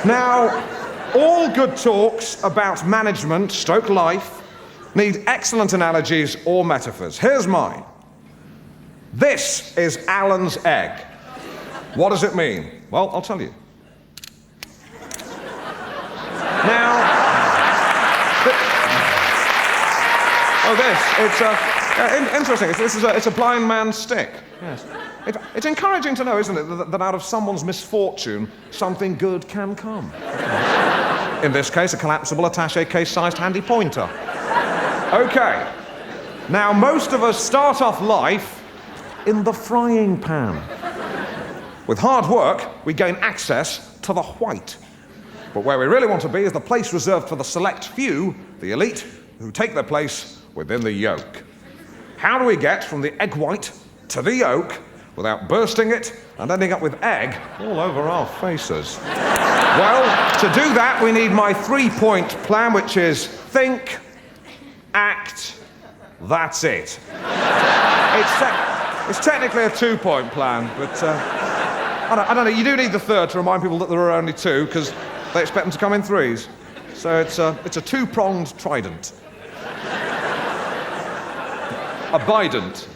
Now, all good talks about management, stroke life, need excellent analogies or metaphors. Here's mine. This is Alan's egg. What does it mean? Well, I'll tell you. Now, interesting. It's a blind man's stick. Yes. It's encouraging to know, isn't it, that out of someone's misfortune, something good can come. In this case, a collapsible attaché case-sized handy pointer. Okay. Now, most of us start off life in the frying pan. With hard work, we gain access to the white. But where we really want to be is the place reserved for the select few, the elite, who take their place within the yolk. How do we get from the egg white to the yolk without bursting it and ending up with egg all over our faces? Well, to do that, we need my 3-point plan, which is think, act, that's it. It's technically a 2-point plan, but I don't know, you do need the third to remind people that there are only 2, because they expect them to come in 3s. So it's a 2-pronged trident. A bident.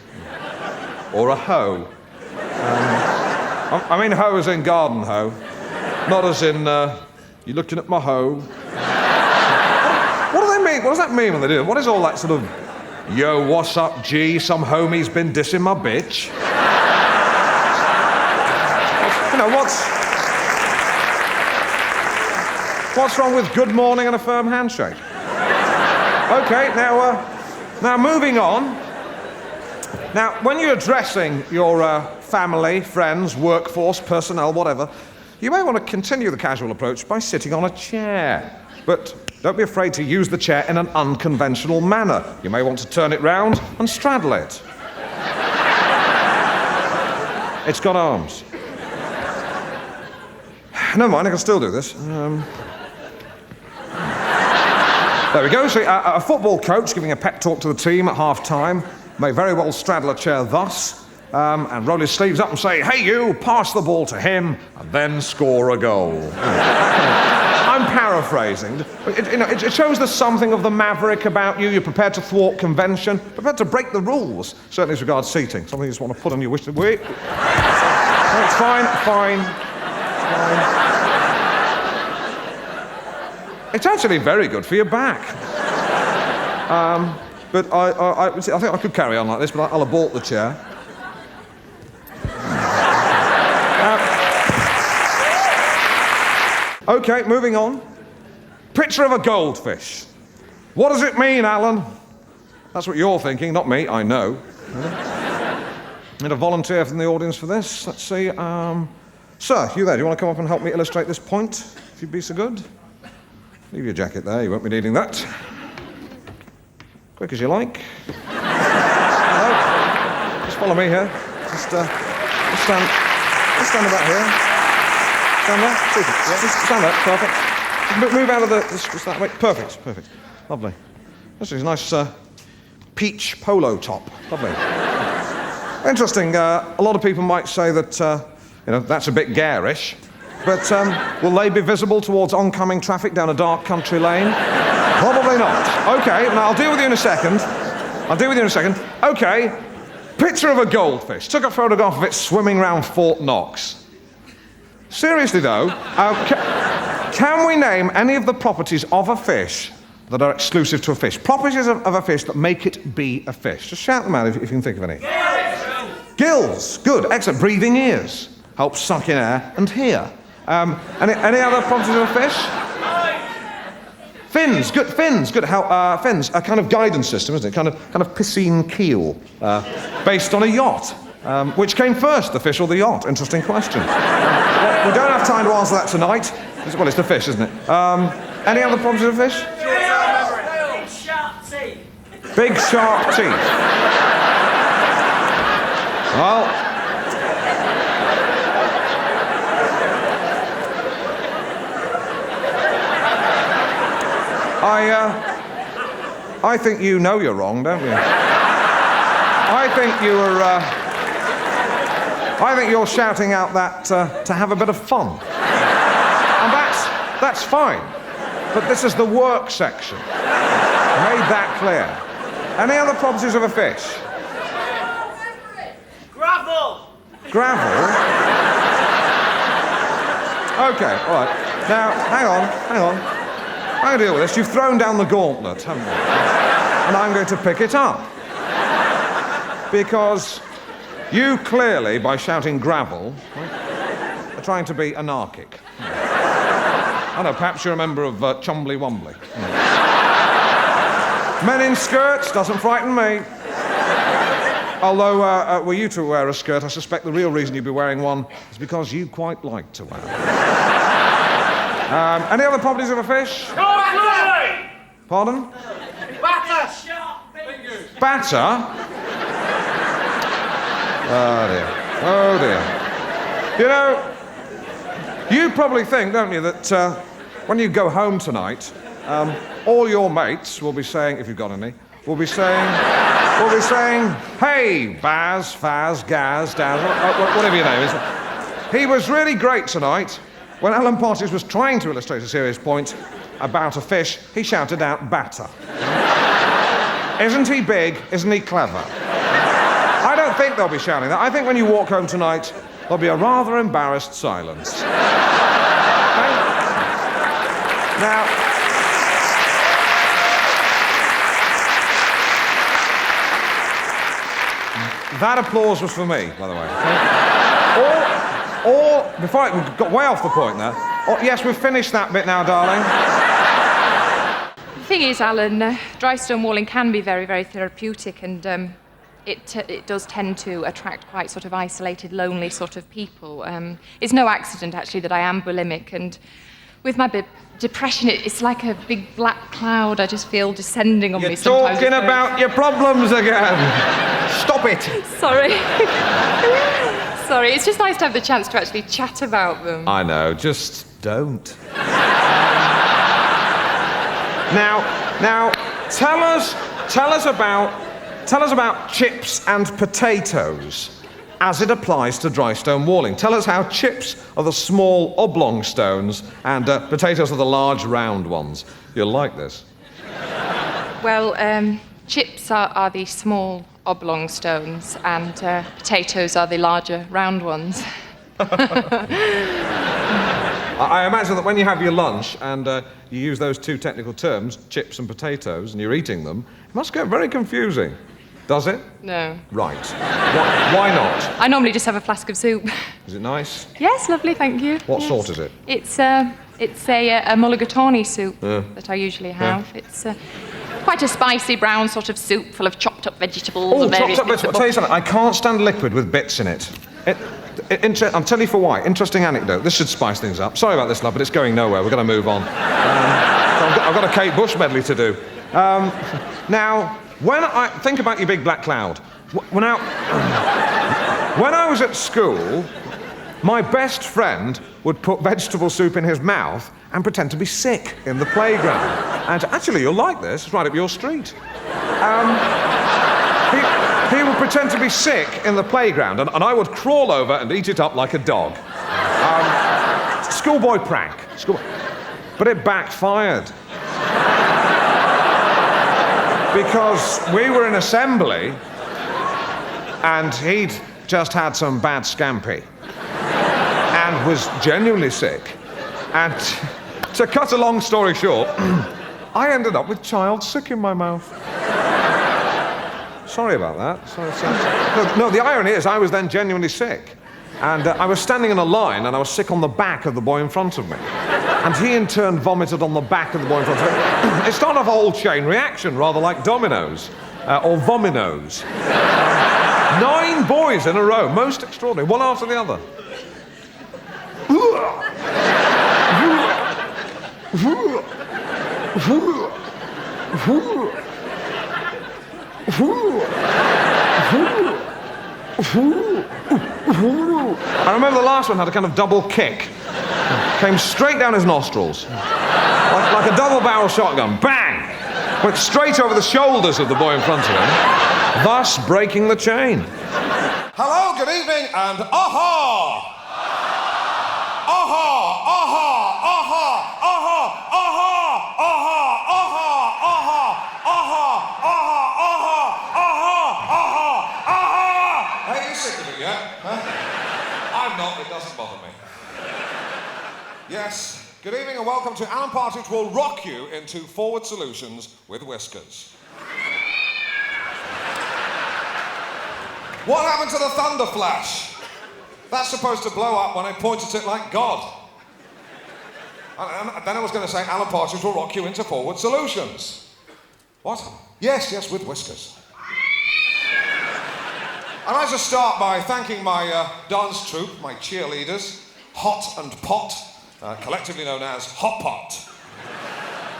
Or a hoe. I mean hoe as in garden hoe. Not as in, you looking at my hoe. What do they mean? What does that mean when they do it? What is all that sort of, yo, what's up, G? Some homie's been dissing my bitch. You know, what's wrong with good morning and a firm handshake? Okay, now moving on. Now, when you're addressing your family, friends, workforce, personnel, whatever, you may want to continue the casual approach by sitting on a chair. But don't be afraid to use the chair in an unconventional manner. You may want to turn it round and straddle it. It's got arms. Never mind, I can still do this. There we go. So, a football coach giving a pep talk to the team at half-time may very well straddle a chair thus, and roll his sleeves up and say, hey you, pass the ball to him, and then score a goal. I'm paraphrasing. It shows there's something of the maverick about you. You're prepared to thwart convention, prepared to break the rules, certainly as regards seating. Something you just want to put on your wish list. Wait. No, it's fine. It's actually very good for your back. But I think I could carry on like this, but I'll abort the chair. Okay, moving on. Picture of a goldfish. What does it mean, Alan? That's what you're thinking, not me, I know. Need a volunteer from the audience for this. Let's see. Sir, you there, do you want to come up and help me illustrate this point, if you'd be so good? Leave your jacket there, you won't be needing that. Quick as you like. Hello. Just follow me here. Just stand about here. Stand there. Just stand there. Perfect. Just move out of just that way. Perfect. Lovely. This is a nice peach polo top. Lovely. Interesting. A lot of people might say that that's a bit garish. But will they be visible towards oncoming traffic down a dark country lane? Probably not. Okay, now I'll deal with you in a second. Okay, picture of a goldfish. Took a photograph of it swimming around Fort Knox. Seriously though, can we name any of the properties of a fish that are exclusive to a fish? Properties of a fish that make it be a fish. Just shout them out if you can think of any. Gills. Good, excellent. Breathing ears. Helps suck in air and hear. Any other properties of a fish? Fins, good. Fins, a kind of guidance system, isn't it? Kind of piscine keel, based on a yacht. Which came first, the fish or the yacht? Interesting question. We don't have time to answer that tonight. Well, it's the fish, isn't it? Any other properties of a fish? Big sharp teeth. Big sharp teeth. Well. I think you know you're wrong, don't you? I think you're shouting out that to have a bit of fun. And That's fine. But this is the work section. Made that clear. Any other properties of a fish? Gravel. Gravel? Okay, all right. Now, hang on. I'm going to deal with this. You've thrown down the gauntlet, haven't you? And I'm going to pick it up. Because you clearly, by shouting gravel, are trying to be anarchic. I know, perhaps you're a member of Chumbly Wombly. Men in skirts doesn't frighten me. Although, were you to wear a skirt, I suspect the real reason you'd be wearing one is because you quite like to wear them. Any other properties of a fish? Pardon? Batter. Batter? Oh dear. You know, you probably think, don't you, that when you go home tonight, all your mates will be saying, if you've got any, will be saying, hey, Baz, Faz, Gaz, Daz, whatever your name is. He was really great tonight. When Alan Partridge was trying to illustrate a serious point about a fish, he shouted out batter. Isn't he big? Isn't he clever? I don't think they'll be shouting that. I think when you walk home tonight, there'll be a rather embarrassed silence. Okay? Now, that applause was for me, by the way. Or before we got way off the point there. Yes, we've finished that bit now, darling. The thing is, Alan, dry stone walling can be very, very therapeutic, and it does tend to attract quite sort of isolated, lonely sort of people. It's no accident, actually, that I am bulimic, and with my depression, it's like a big black cloud I just feel descending on me sometimes. You're talking about your problems again. Stop it. Sorry. Sorry, it's just nice to have the chance to actually chat about them. I know, just don't. Now, tell us about chips and potatoes as it applies to dry stone walling. Tell us how chips are the small oblong stones and potatoes are the large round ones. You'll like this. Well, chips are the small oblong stones, and potatoes are the larger round ones. I imagine that when you have your lunch and you use those two technical terms, chips and potatoes, and you're eating them, it must get very confusing. Does it? No. Right. Why not? I normally just have a flask of soup. Is it nice? Yes, lovely, thank you. What yes. sort is it? It's a mulligatawny soup that I usually have. Yeah. It's quite a spicy brown sort of soup full of chopped up vegetables. Oh, chopped up vegetables. I'll tell you something, I can't stand liquid with bits in it. I'll tell you for why. Interesting anecdote. This should spice things up. Sorry about this, love, but it's going nowhere. We're going to move on. I've got a Kate Bush medley to do. Now, when I think about your big black cloud, when I was at school, my best friend would put vegetable soup in his mouth and pretend to be sick in the playground. And actually, you'll like this. It's right up your street. He would pretend to be sick in the playground, and I would crawl over and eat it up like a dog. Schoolboy prank. But it backfired. Because we were in assembly, and he'd just had some bad scampi, and was genuinely sick. And to cut a long story short, I ended up with child sick in my mouth. Sorry about that. Sorry. No, the irony is I was then genuinely sick. And I was standing in a line, and I was sick on the back of the boy in front of me. And he, in turn, vomited on the back of the boy in front of me. It started off a whole chain reaction, rather like dominoes, or vominos. 9 boys in a row, most extraordinary, one after the other. I remember the last one had a kind of double kick. Came straight down his nostrils. Like a double-barrel shotgun. Bang! Went straight over the shoulders of the boy in front of him, thus breaking the chain. Hello, good evening, and aha! Aha! Aha! Aha! not, it doesn't bother me. Yes, good evening and welcome to Alan Partridge will rock you into Forward Solutions with Whiskers. What happened to the thunder flash? That's supposed to blow up when I point at it like God. And then I was going to say Alan Partridge will rock you into Forward Solutions. What? Yes, with Whiskers. I'd like to start by thanking my dance troupe, my cheerleaders, Hot and Pot, collectively known as Hot Pot.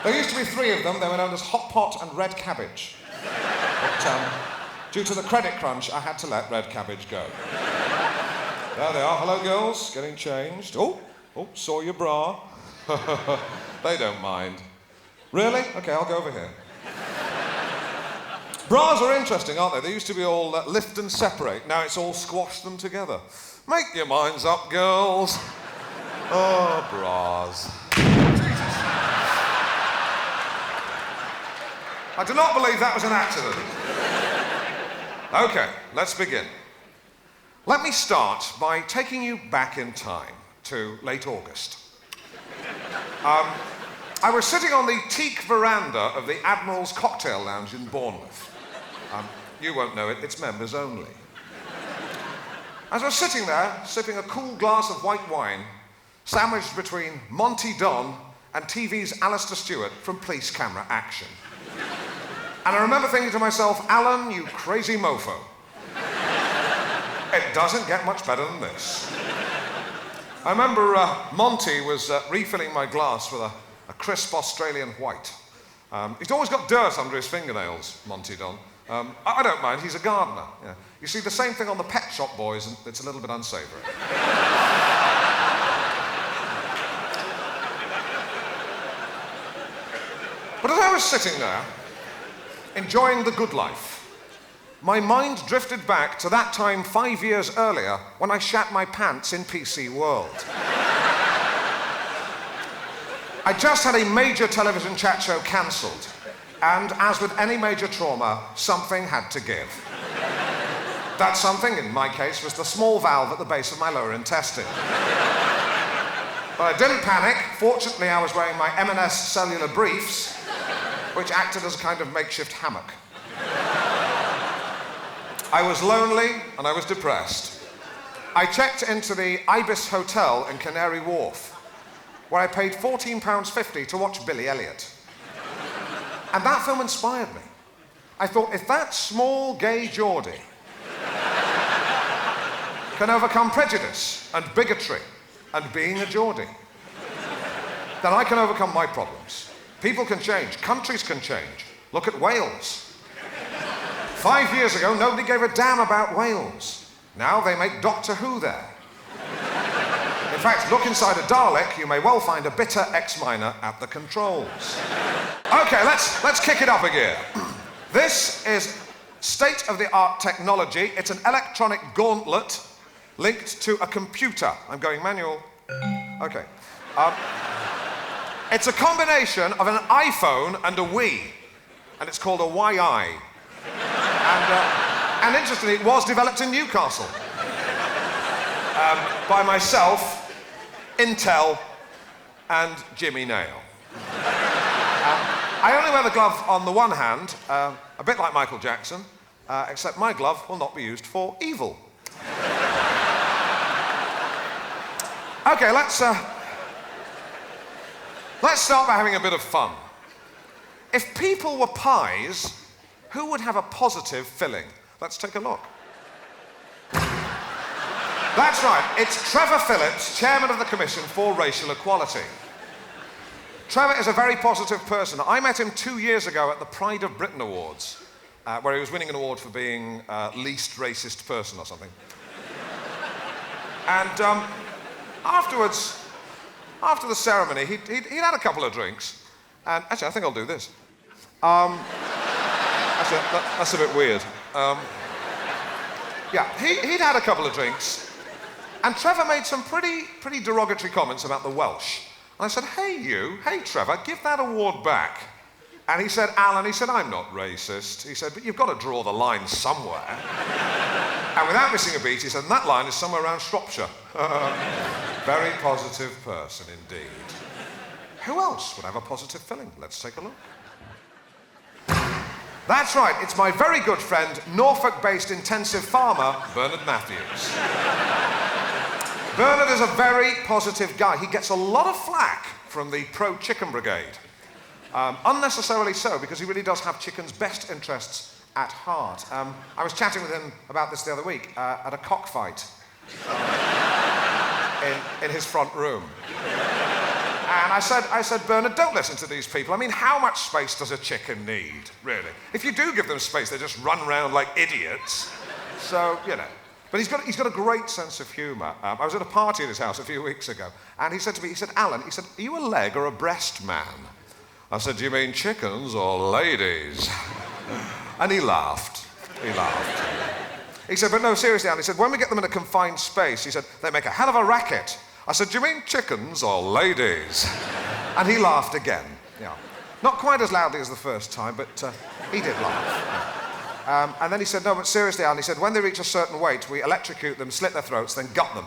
There used to be 3 of them. They were known as Hot Pot and Red Cabbage. But due to the credit crunch, I had to let Red Cabbage go. There they are. Hello, girls. Getting changed. Oh, saw your bra. They don't mind. Really? Okay, I'll go over here. Bras are interesting, aren't they? They used to be all lift and separate. Now it's all squash them together. Make your minds up, girls. Oh, bras. Jesus. I do not believe that was an accident. Okay, let's begin. Let me start by taking you back in time to late August. I was sitting on the teak veranda of the Admiral's Cocktail Lounge in Bournemouth. You won't know it, it's members only. As I was sitting there, sipping a cool glass of white wine, sandwiched between Monty Don and TV's Alistair Stewart from Police Camera Action. And I remember thinking to myself, Alan, you crazy mofo. It doesn't get much better than this. I remember Monty was refilling my glass with a crisp Australian white. He's always got dirt under his fingernails, Monty Don. I don't mind, he's a gardener. Yeah. You see the same thing on the Pet Shop Boys, and it's a little bit unsavoury. But as I was sitting there, enjoying the good life, my mind drifted back to that time 5 years earlier when I shat my pants in PC World. I just had a major television chat show cancelled, and as with any major trauma, something had to give. That something, in my case, was the small valve at the base of my lower intestine. But I didn't panic. Fortunately, I was wearing my M&S cellular briefs, which acted as a kind of makeshift hammock. I was lonely and I was depressed. I checked into the Ibis Hotel in Canary Wharf, where I paid £14.50 to watch Billy Elliot. And that film inspired me. I thought, if that small gay Geordie can overcome prejudice and bigotry and being a Geordie, then I can overcome my problems. People can change, countries can change. Look at Wales. 5 years ago, nobody gave a damn about Wales. Now they make Doctor Who there. In fact, look inside a Dalek, you may well find a bitter ex-miner at the controls. Okay, let's kick it up a gear. This is state-of-the-art technology. It's an electronic gauntlet linked to a computer. I'm going manual. Okay. It's a combination of an iPhone and a Wii, and it's called a YI. And interestingly, it was developed in Newcastle by myself, Intel, and Jimmy Nail. I only wear the glove on the one hand, a bit like Michael Jackson, except my glove will not be used for evil. Okay, let's start by having a bit of fun. If people were pies, who would have a positive filling? Let's take a look. That's right, it's Trevor Phillips, chairman of the Commission for Racial Equality. Trevor is a very positive person. I met him 2 years ago at the Pride of Britain Awards, where he was winning an award for being least racist person or something. And afterwards, after the ceremony, he'd had a couple of drinks. And actually, I think I'll do this. Actually, that's a bit weird. Yeah, he'd had a couple of drinks, and Trevor made some pretty derogatory comments about the Welsh. And I said, hey Trevor, give that award back. And he said, Alan, I'm not racist. He said, but you've got to draw the line somewhere. And without missing a beat, he said, and that line is somewhere around Shropshire. Very positive person indeed. Who else would have a positive filling? Let's take a look. That's right, it's my very good friend, Norfolk-based intensive farmer, Bernard Matthews. Bernard is a very positive guy. He gets a lot of flack from the pro-chicken brigade. Unnecessarily so, because he really does have chicken's best interests at heart. I was chatting with him about this the other week at a cockfight in his front room. And I said, Bernard, don't listen to these people. I mean, how much space does a chicken need, really? If you do give them space, they just run around like idiots. So, you know. But he's got a great sense of humour. I was at a party at his house a few weeks ago, and he said to me, Alan, he said, are you a leg or a breast man? I said, do you mean chickens or ladies? And he laughed. He said, but no, seriously, Alan, he said, when we get them in a confined space, he said, they make a hell of a racket. I said, do you mean chickens or ladies? And he laughed again. Yeah. Not quite as loudly as the first time, but he did laugh. Yeah. And then he said, no, but seriously, Alan, he said, when they reach a certain weight, we electrocute them, slit their throats, then gut them.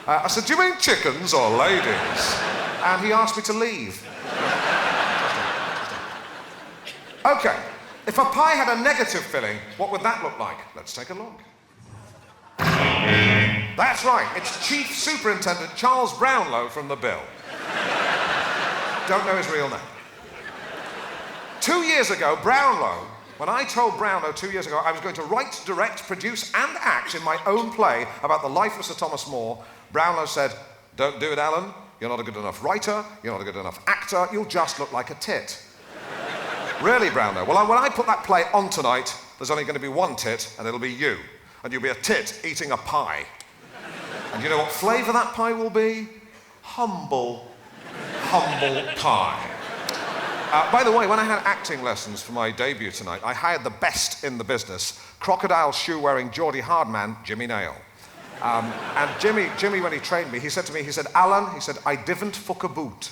I said, do you mean chickens or ladies? And he asked me to leave. Okay, if a pie had a negative filling, what would that look like? Let's take a look. That's right, it's Chief Superintendent Charles Brownlow from the Bill. Don't know his real name. 2 years ago, Brownlow, when I told Brownlow 2 years ago I was going to write, direct, produce and act in my own play about the life of Sir Thomas More, Brownlow said, don't do it, Alan. You're not a good enough writer, you're not a good enough actor, you'll just look like a tit. Really, Brownlow? Well, when I put that play on tonight, there's only going to be one tit, and it'll be you. And you'll be a tit eating a pie. And you know what flavour that pie will be? Humble pie. By the way, when I had acting lessons for my debut tonight, I hired the best in the business, crocodile shoe-wearing Geordie hardman, Jimmy Nail. And Jimmy, when he trained me, he said to me, he said, Alan, he said, I divn't fuck a boot.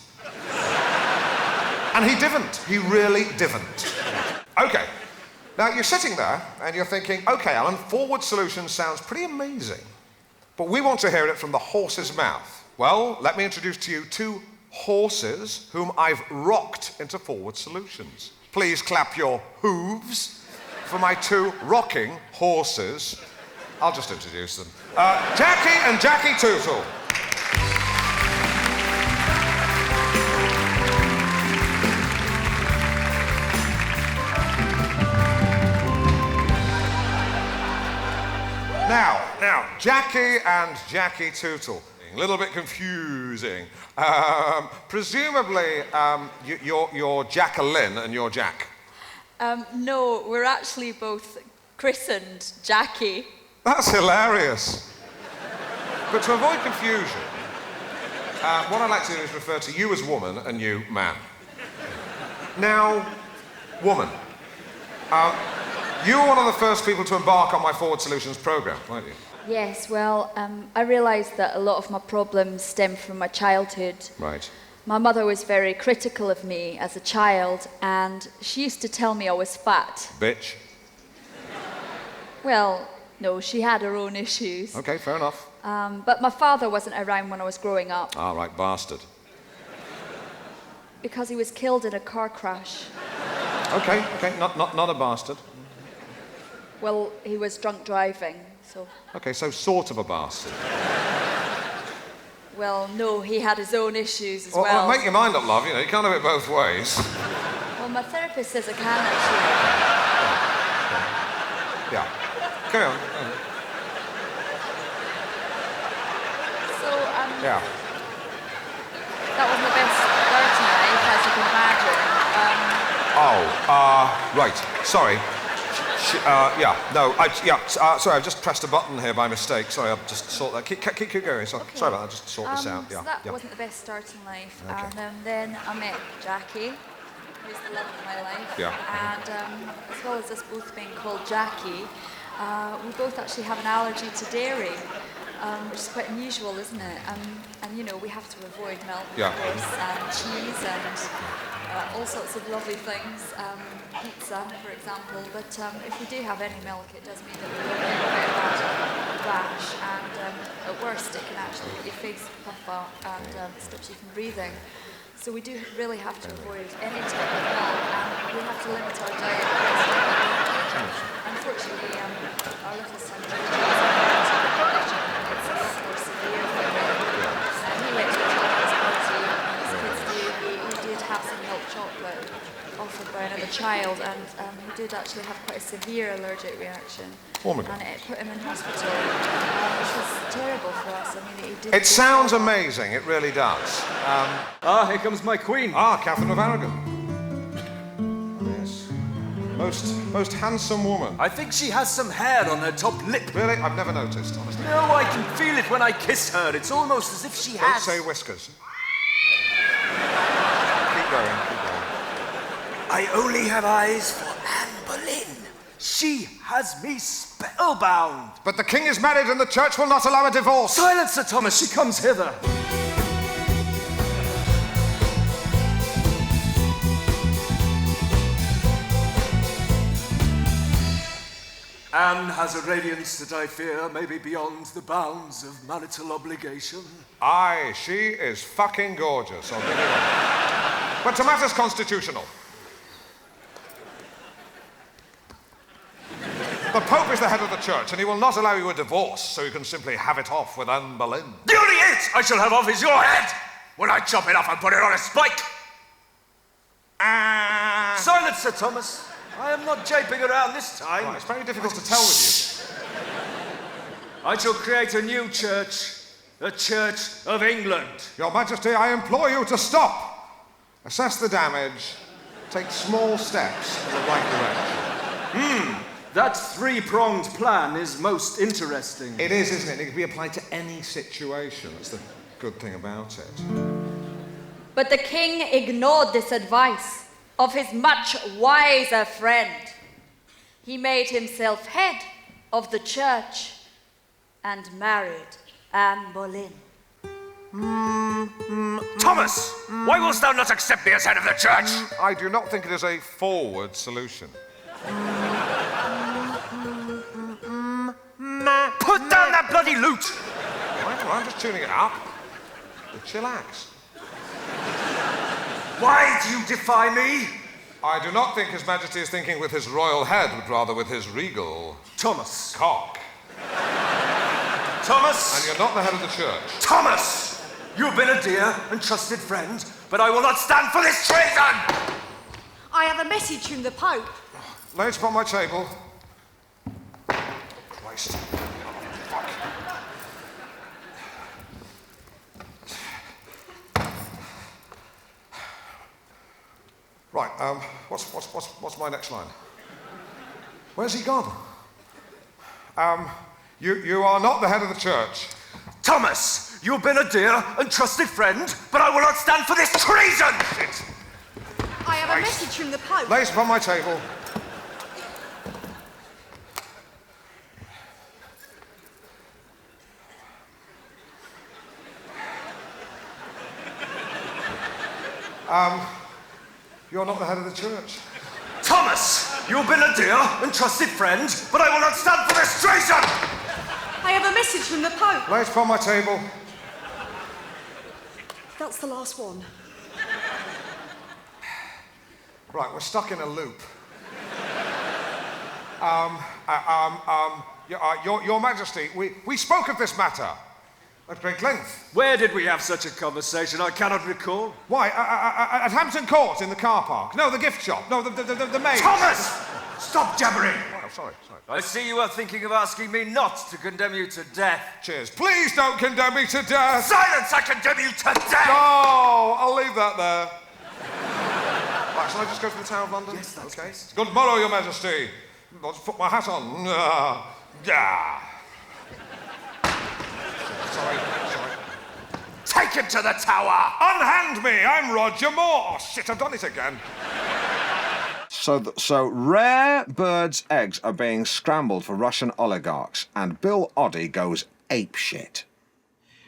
And he didn't. He really didn't. Okay. Now, you're sitting there and you're thinking, okay, Alan, forward solutions sounds pretty amazing. But we want to hear it from the horse's mouth. Well, let me introduce to you two horses whom I've rocked into forward solutions. Please clap your hooves for my two rocking horses. I'll just introduce them. Jackie and Jackie Tootle. Now, Jackie and Jackie Tootle. A little bit confusing. Presumably, you're Jacqueline and you're Jack. No, we're actually both christened Jackie. That's hilarious. But to avoid confusion, what I'd like to do is refer to you as woman and you man. Now, woman. You were one of the first people to embark on my Forward Solutions programme, weren't you? Yes, well, I realised that a lot of my problems stem from my childhood. Right. My mother was very critical of me as a child, and she used to tell me I was fat. Bitch. Well, no, she had her own issues. Okay, fair enough. But my father wasn't around when I was growing up. Ah, right, bastard. Because he was killed in a car crash. Okay, not a bastard. Well, he was drunk driving, so... Okay, so sort of a bastard. Well, no, he had his own issues as well. Make your mind up, love, you know, you can't have it both ways. Well, my therapist says I can, actually. Yeah. Carry on. So, Yeah. that was my best start in life, as you can imagine. Right, sorry. Sorry, I've just pressed a button here by mistake. Sorry, I'll just sort that. Keep going. Sorry about that. I'll just sort this out. So that wasn't the best start in life. Okay. And then I met Jackie, who's the love of my life. Yeah. And as well as us both being called Jackie, we both actually have an allergy to dairy, which is quite unusual, isn't it? And you know, we have to avoid milk, of course, and cheese, and all sorts of lovely things. Pizza, for example. But if we do have any milk, it does mean that we don't get a bit of that rash, and at worst it can actually make your face puff up and stops you from breathing. So we do really have to avoid any type of milk, and we have to limit our diet. Unfortunately, our little son George has a condition, and it's a lot more severe for him. And he likes to tell his party, as kids do. He did have some milk chocolate offered by another child, and he did actually have quite a severe allergic reaction. And it put him in hospital, which was terrible for us. I mean, he did. It sounds amazing, it really does. Here comes my queen. Catherine of Aragon. Yes. Most handsome woman. I think she has some hair on her top lip. Really? I've never noticed, honestly. No, I can feel it when I kiss her. It's almost as if she has... Don't say whiskers. Keep going. I only have eyes for Anne Boleyn. She has me spellbound. But the king is married and the church will not allow a divorce. Silence, Sir Thomas. She comes hither. Anne has a radiance that I fear may be beyond the bounds of marital obligation. Aye, she is fucking gorgeous, I'll give you that. But to matters constitutional. The Pope is the head of the church, and he will not allow you a divorce, so you can simply have it off with Anne Boleyn. The only it I shall have off is your head when I chop it off and put it on a spike. Silence, Sir Thomas. I am not japing around this time. Right, it's very difficult to tell with you. I shall create a new church, the Church of England. Your Majesty, I implore you to stop. Assess the damage, take small steps in the right direction. That three-pronged plan is most interesting. It is, isn't it? It can be applied to any situation. That's the good thing about it. But the king ignored this advice of his much wiser friend. He made himself head of the church and married Anne Boleyn. Thomas, why wilt thou not accept me as head of the church? I do not think it is a forward solution. Put down that bloody lute! Right, I'm just tuning it up. Chillax. Why do you defy me? I do not think His Majesty is thinking with his royal head, but rather with his regal Thomas. cock. Thomas! And you're not the head of the church. Thomas! You've been a dear and trusted friend, but I will not stand for this treason! I have a message from the Pope. Lay it upon my table. Christ. Fuck. Right, what's my next line? Where's he gone? You are not the head of the church. Thomas, you've been a dear and trusted friend, but I will not stand for this treason! I have a message from the Pope. Lay it upon my table. You're not the head of the church. Thomas, you've been a dear and trusted friend, but I will not stand for this treason! I have a message from the Pope. Lay it upon my table. That's the last one. Right, we're stuck in a loop. Your Majesty, we spoke of this matter at great length. Where did we have such a conversation? I cannot recall. Why, at Hampton Court in the car park? No, the gift shop. No, the maid. Thomas! Stop jabbering! Oh, sorry. I see you are thinking of asking me not to condemn you to death. Cheers. Please don't condemn me to death. Silence! I condemn you to death! No, I'll leave that there. Right, shall I just go to the Tower of London? Yes, that's okay. Good morrow, Your Majesty. I'll just put my hat on. Yeah. Sorry. Take him to the tower! Unhand me! I'm Roger Moore. Oh, shit, I've done it again. So rare birds' eggs are being scrambled for Russian oligarchs, and Bill Oddie goes apeshit.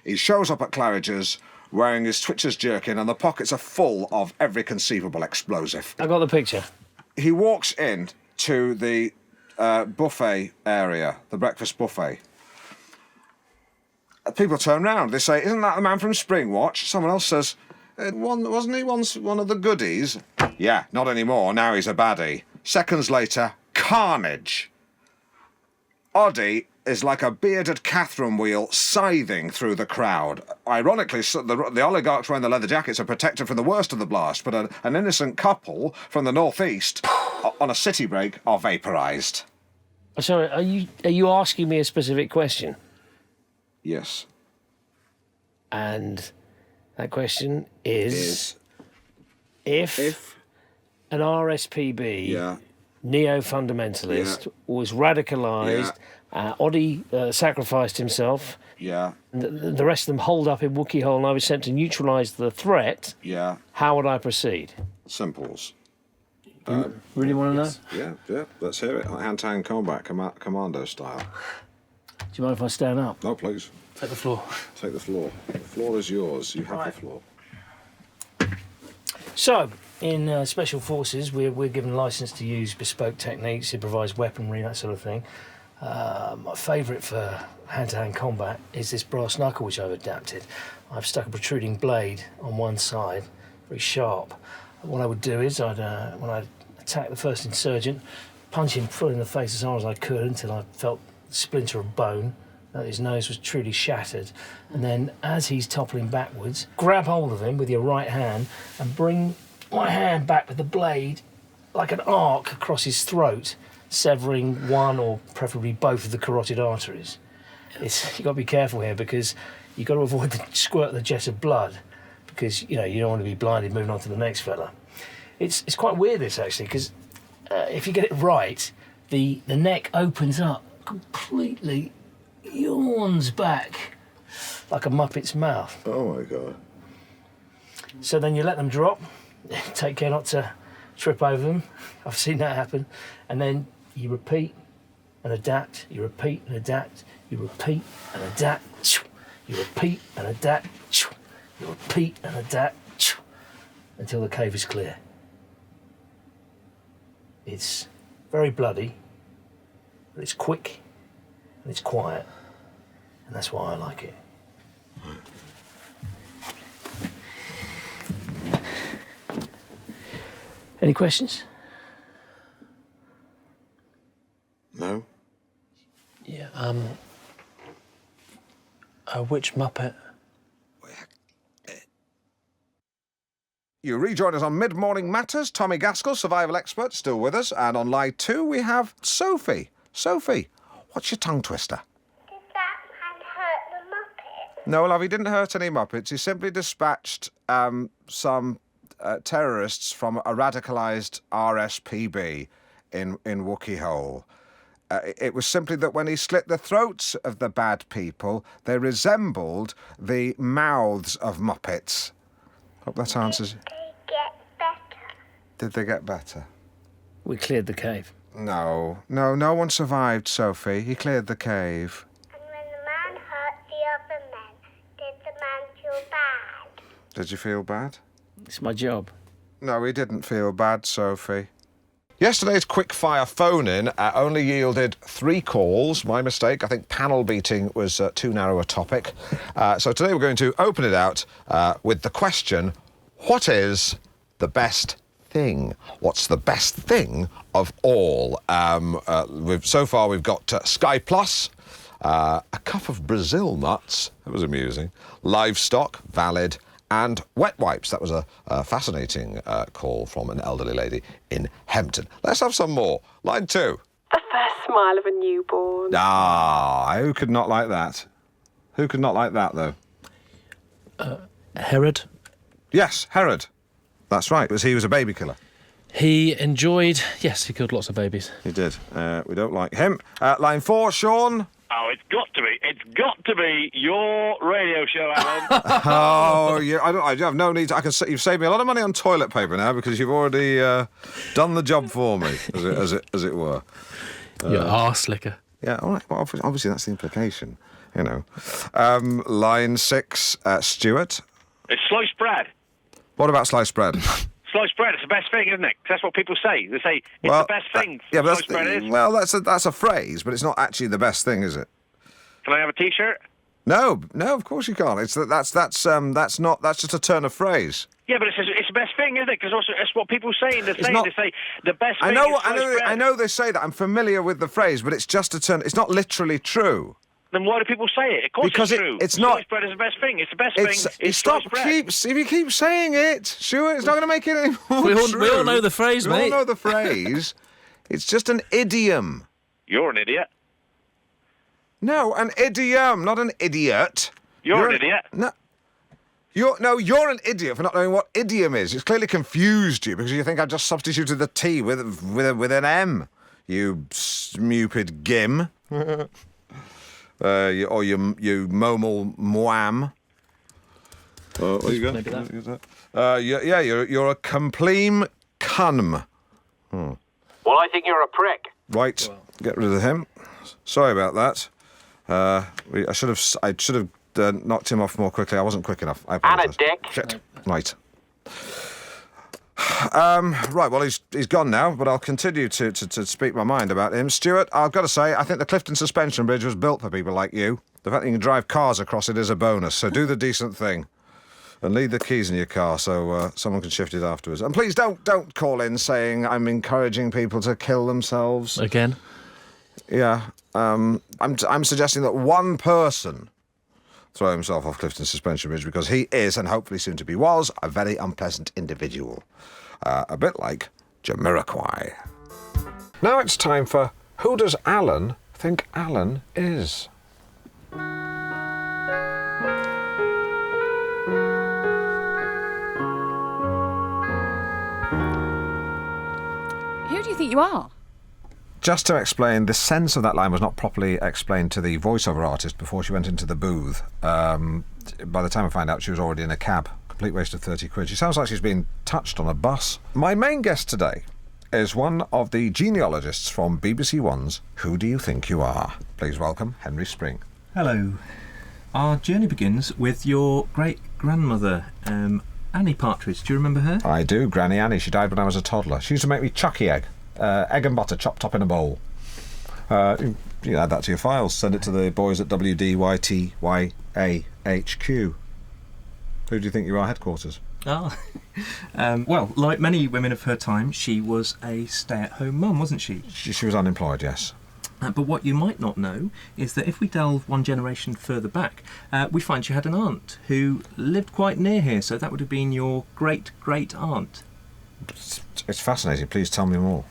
He shows up at Claridge's wearing his Twitcher's jerkin, and the pockets are full of every conceivable explosive. I got the picture. He walks in to the buffet area, the breakfast buffet, People turn round. They say, isn't that the man from Springwatch? Someone else says, wasn't he once one of the goodies? Yeah, not anymore. Now he's a baddie. Seconds later, carnage. Oddie is like a bearded Catherine wheel scything through the crowd. Ironically, the oligarchs wearing the leather jackets are protected from the worst of the blast, but an innocent couple from the northeast on a city break are vaporised. Sorry, are you asking me a specific question? Yes. And that question is if an RSPB neo-fundamentalist was radicalised, Oddie sacrificed himself, the rest of them holed up in Wookey Hole and I was sent to neutralise the threat, how would I proceed? Simples. You really want to know? Yeah, let's hear it. Hand-to-hand combat, commando style. Do you mind if I stand up? No, please. Take the floor. Take the floor. The floor is yours. You have the floor. So, in Special Forces, we're given licence to use bespoke techniques, improvised weaponry, that sort of thing. My favourite for hand-to-hand combat is this brass knuckle, which I've adapted. I've stuck a protruding blade on one side, very sharp. What I would do is, when I'd attack the first insurgent, punch him full in the face as hard as I could until I felt a splinter of bone, that his nose was truly shattered. And then, as he's toppling backwards, grab hold of him with your right hand and bring my hand back with the blade like an arc across his throat, severing one or preferably both of the carotid arteries. You've got to be careful here because you've got to avoid the squirt of the jet of blood because, you don't want to be blinded moving on to the next fella. It's quite weird, this, actually, because if you get it right, the neck opens up completely, yawns back like a Muppet's mouth. Oh, my God. So then you let them drop, take care not to trip over them. I've seen that happen. And then you repeat and adapt, you repeat and adapt, you repeat and adapt, you repeat and adapt, you repeat and adapt until the cave is clear. It's very bloody, but it's quick and it's quiet, and that's why I like it. Any questions? No. Yeah, which Muppet? You rejoin us on Mid-Morning Matters. Tommy Gaskell, survival expert, still with us. And on line 2, we have Sophie. Sophie, what's your tongue twister? Did that man hurt the Muppet? No, love, he didn't hurt any Muppets. He simply dispatched some terrorists from a radicalised RSPB in Wookey Hole. It was simply that when he slit the throats of the bad people, they resembled the mouths of Muppets. Hope that answers. Did they get better? Did they get better? We cleared the cave. No one survived, Sophie. He cleared the cave. And when the man hurt the other men, did the man feel bad? Did you feel bad? It's my job. No, he didn't feel bad, Sophie. Yesterday's quick-fire phone-in only yielded 3 calls. My mistake. I think panel beating was too narrow a topic. So today we're going to open it out with the question, what is the best thing? What's the best thing of all? So far we've got Sky Plus, a cup of Brazil nuts, that was amusing, livestock, valid, and wet wipes. That was a fascinating call from an elderly lady in Hempton. Let's have some more. Line 2. The first smile of a newborn. Who could not like that? Who could not like that, though? Herod. Yes, Herod. That's right, because he was a baby killer. He enjoyed... Yes, he killed lots of babies. He did. We don't like him. Line 4, Sean. Oh, it's got to be. It's got to be your radio show, Alan. Oh, yeah. I have no need to... You've saved me a lot of money on toilet paper now because you've already done the job for me, as it were. You're arse licker. Yeah, all right. Well, obviously that's the implication, you know. Line 6, Stuart. It's sliced bread. What about sliced bread? Sliced bread, it's the best thing, isn't it? That's what people say. They say it's the best thing. But sliced bread is. Well, that's a phrase, but it's not actually the best thing, is it? Can I have a T-shirt? No, of course you can't. That's just a turn of phrase. Yeah, but it's the best thing, isn't it? Because also it's what people say in the thing. They say the best thing I know they say that. I'm familiar with the phrase, but it's just a turn. It's not literally true. Then why do people say it? Of course because it's true. It's not. Sliced bread is the best thing. It's the best thing. It's sliced bread. If you keep saying it, Stuart, it's not going to make it any more true. We all know the phrase, mate. We all know the phrase. It's just an idiom. You're an idiot. No, an idiom, not an idiot. You're an idiot. No. You're an idiot for not knowing what idiom is. It's clearly confused you because you think I just substituted the T with an M. You stupid gim. You momal mwam. What you got? Maybe that. You're a compleem cunm. Well, I think you're a prick. Right, get rid of him. Sorry about that. I should have knocked him off more quickly. I wasn't quick enough. I apologise. And a dick. Shit. Right. Right, well, he's gone now, but I'll continue to speak my mind about him. Stuart, I've got to say, I think the Clifton Suspension Bridge was built for people like you. The fact that you can drive cars across it is a bonus, so do the decent thing. And leave the keys in your car so someone can shift it afterwards. And please don't call in saying I'm encouraging people to kill themselves. Again? Yeah. I'm suggesting that one person throw himself off Clifton Suspension Bridge because he is, and hopefully soon to be was, a very unpleasant individual. A bit like Jamiroquai. Now it's time for Who Does Alan Think Alan Is? Who do you think you are? Just to explain, the sense of that line was not properly explained to the voiceover artist before she went into the booth. By the time I found out, she was already in a cab. Complete waste of 30 quid. She sounds like she's been touched on a bus. My main guest today is one of the genealogists from BBC One's Who Do You Think You Are? Please welcome Henry Spring. Hello. Our journey begins with your great-grandmother, Annie Partridge. Do you remember her? I do, Granny Annie. She died when I was a toddler. She used to make me chucky egg. Egg and butter chopped up in a bowl. You can add that to your files. Send it to the boys at WDYTYAHQ. Who do you think you are, headquarters? Oh. Well, like many women of her time, she was a stay-at-home mum, wasn't she? She was unemployed, yes. But what you might not know is that if we delve one generation further back, we find she had an aunt who lived quite near here, so that would have been your great-great-aunt. It's fascinating. Please tell me more.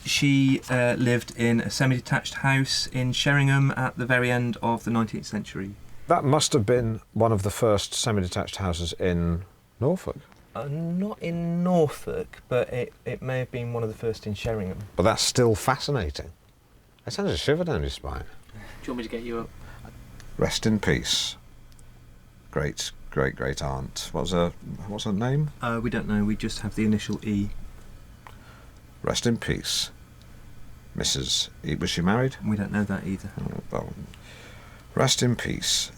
She lived in a semi-detached house in Sheringham at the very end of the 19th century. That must have been one of the first semi-detached houses in Norfolk. Not in Norfolk, but it may have been one of the first in Sheringham. But that's still fascinating. It sends a shiver down your spine. Do you want me to get you up? Rest in peace. Great aunt. What's her name? We don't know. We just have the initial E. Rest in peace, Mrs. E. Was she married? We don't know that either. Well, rest in peace,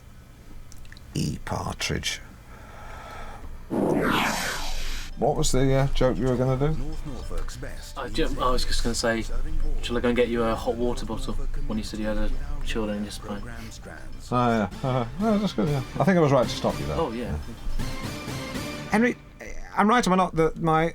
E. Partridge. What was the joke you were going to do? I was just going to say, shall I go and get you a hot water bottle when you said you had a children in your spine? Oh, yeah. No, that's good, yeah. I think I was right to stop you there. Oh, yeah. Henry, I'm right, am I not, that my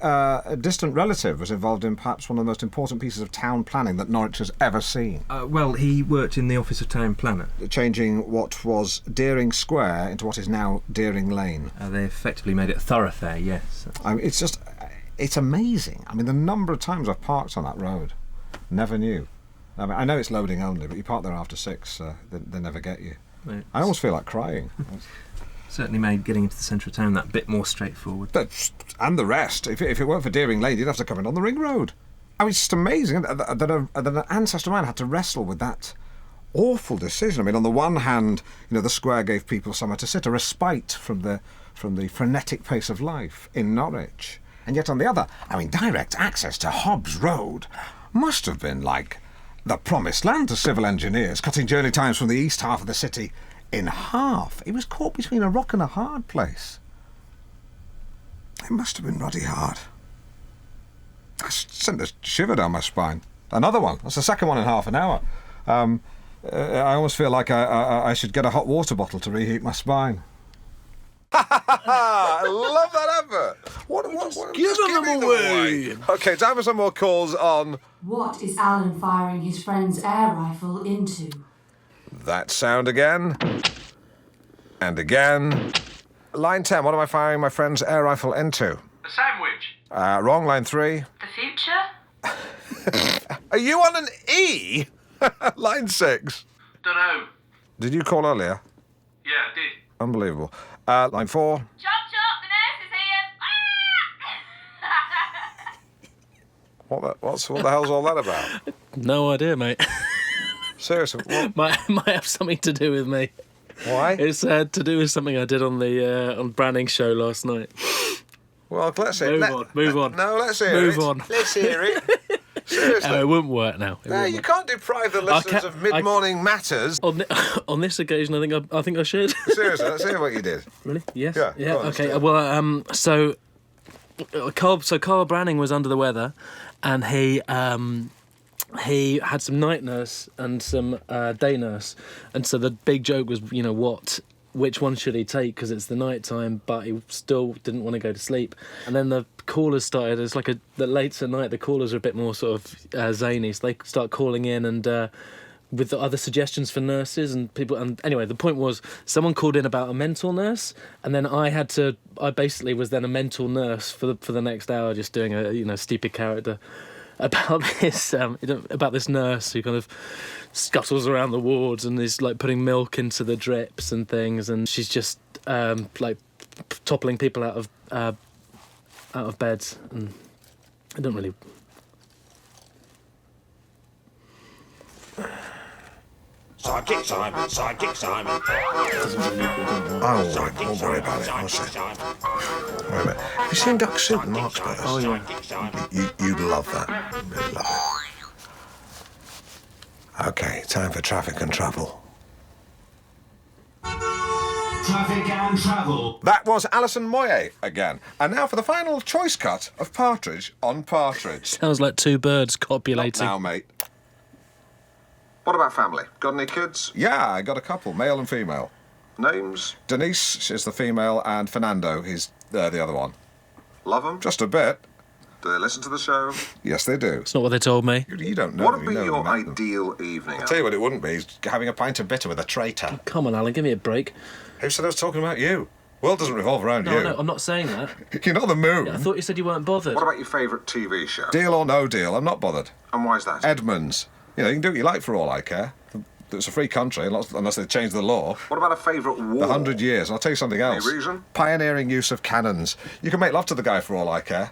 distant relative was involved in perhaps one of the most important pieces of town planning that Norwich has ever seen? Well, he worked in the Office of Town Planner. Changing what was Deering Square into what is now Deering Lane. They effectively made it a thoroughfare, yes. I mean, it's amazing. I mean, the number of times I've parked on that road. Never knew. I mean, I know it's loading only, but you park there after 6, they never get you. I almost feel like crying. Certainly made getting into the centre of town that bit more straightforward. And the rest. If it weren't for Deering Lane, you'd have to come in on the ring road. I mean, it's just amazing that an ancestor man had to wrestle with that awful decision. I mean, on the one hand, the square gave people somewhere to sit, a respite from the frenetic pace of life in Norwich. And yet on the other, I mean, direct access to Hobbs Road must have been like the promised land to civil engineers, cutting journey times from the east half of the city in half. It was caught between a rock and a hard place. It must have been ruddy hard. I sent a shiver down my spine. Another one. That's the second one in half an hour. I almost feel like I should get a hot water bottle to reheat my spine. I love that advert. What giving them away. OK, time for some more calls on... What is Alan firing his friend's air rifle into? That sound again. And again. Line 10, what am I firing my friend's air rifle into? A sandwich. Wrong, line 3. The future? Are you on an E? Line 6. Dunno. Did you call earlier? Yeah, I did. Unbelievable. Line 4. Chop, chop, the nurse is here. What the hell's all that about? No idea, mate. Seriously, what? might have something to do with me. Why? It's to do with something I did on the on Branning's show last night. Well, let's hear it. Move on. No, let's hear it. Move on. Let's hear it. Seriously. It wouldn't work now. No, you can't deprive the listeners of mid-morning matters. On this occasion, I think I should. Seriously, let's hear what you did. Really? Yes. Yeah. Go on, Okay. Steve. Well, so Carl Branning was under the weather, and he had some night nurse and some day nurse, and so the big joke was, which one should he take, because it's the night time, but he still didn't want to go to sleep. And then the callers started. It's like the later night, the callers are a bit more sort of zany, so they start calling in and with the other suggestions for nurses and people. And anyway, the point was, someone called in about a mental nurse, and then I basically was then a mental nurse for the next hour, just doing a stupid character about this nurse who kind of scuttles around the wards and is like putting milk into the drips and things, and she's just like toppling people out of beds, and I don't really. Sidekick Simon. Don't worry about it. Wait a minute. Have you seen Duck Soup and Larkspurs? Oh, yeah. You'd love that. You'd love it. OK, time for traffic and travel. Traffic and travel. That was Alison Moyet again. And now for the final choice cut of Partridge on Partridge. Sounds like two birds copulating. Not now, mate. What about family? Got any kids? Yeah, I got a couple, male and female. Names? Denise, she's the female, and Fernando, he's the other one. Love them? Just a bit. Do they listen to the show? Yes, they do. It's not what they told me. You don't know. What would be your ideal evening? I'll tell you what it wouldn't be. Is having a pint of bitter with a traitor. Come on, Alan, give me a break. Who said I was talking about you? World doesn't revolve around you. No, I'm not saying that. You're not the moon. Yeah, I thought you said you weren't bothered. What about your favourite TV show? Deal or no deal, I'm not bothered. And why is that? Edmonds. You can do what you like for all I care. It's a free country, unless they change the law. What about a favourite war? The 100 Years. And I'll tell you something else. Any reason? Pioneering use of cannons. You can make love to the guy for all I care.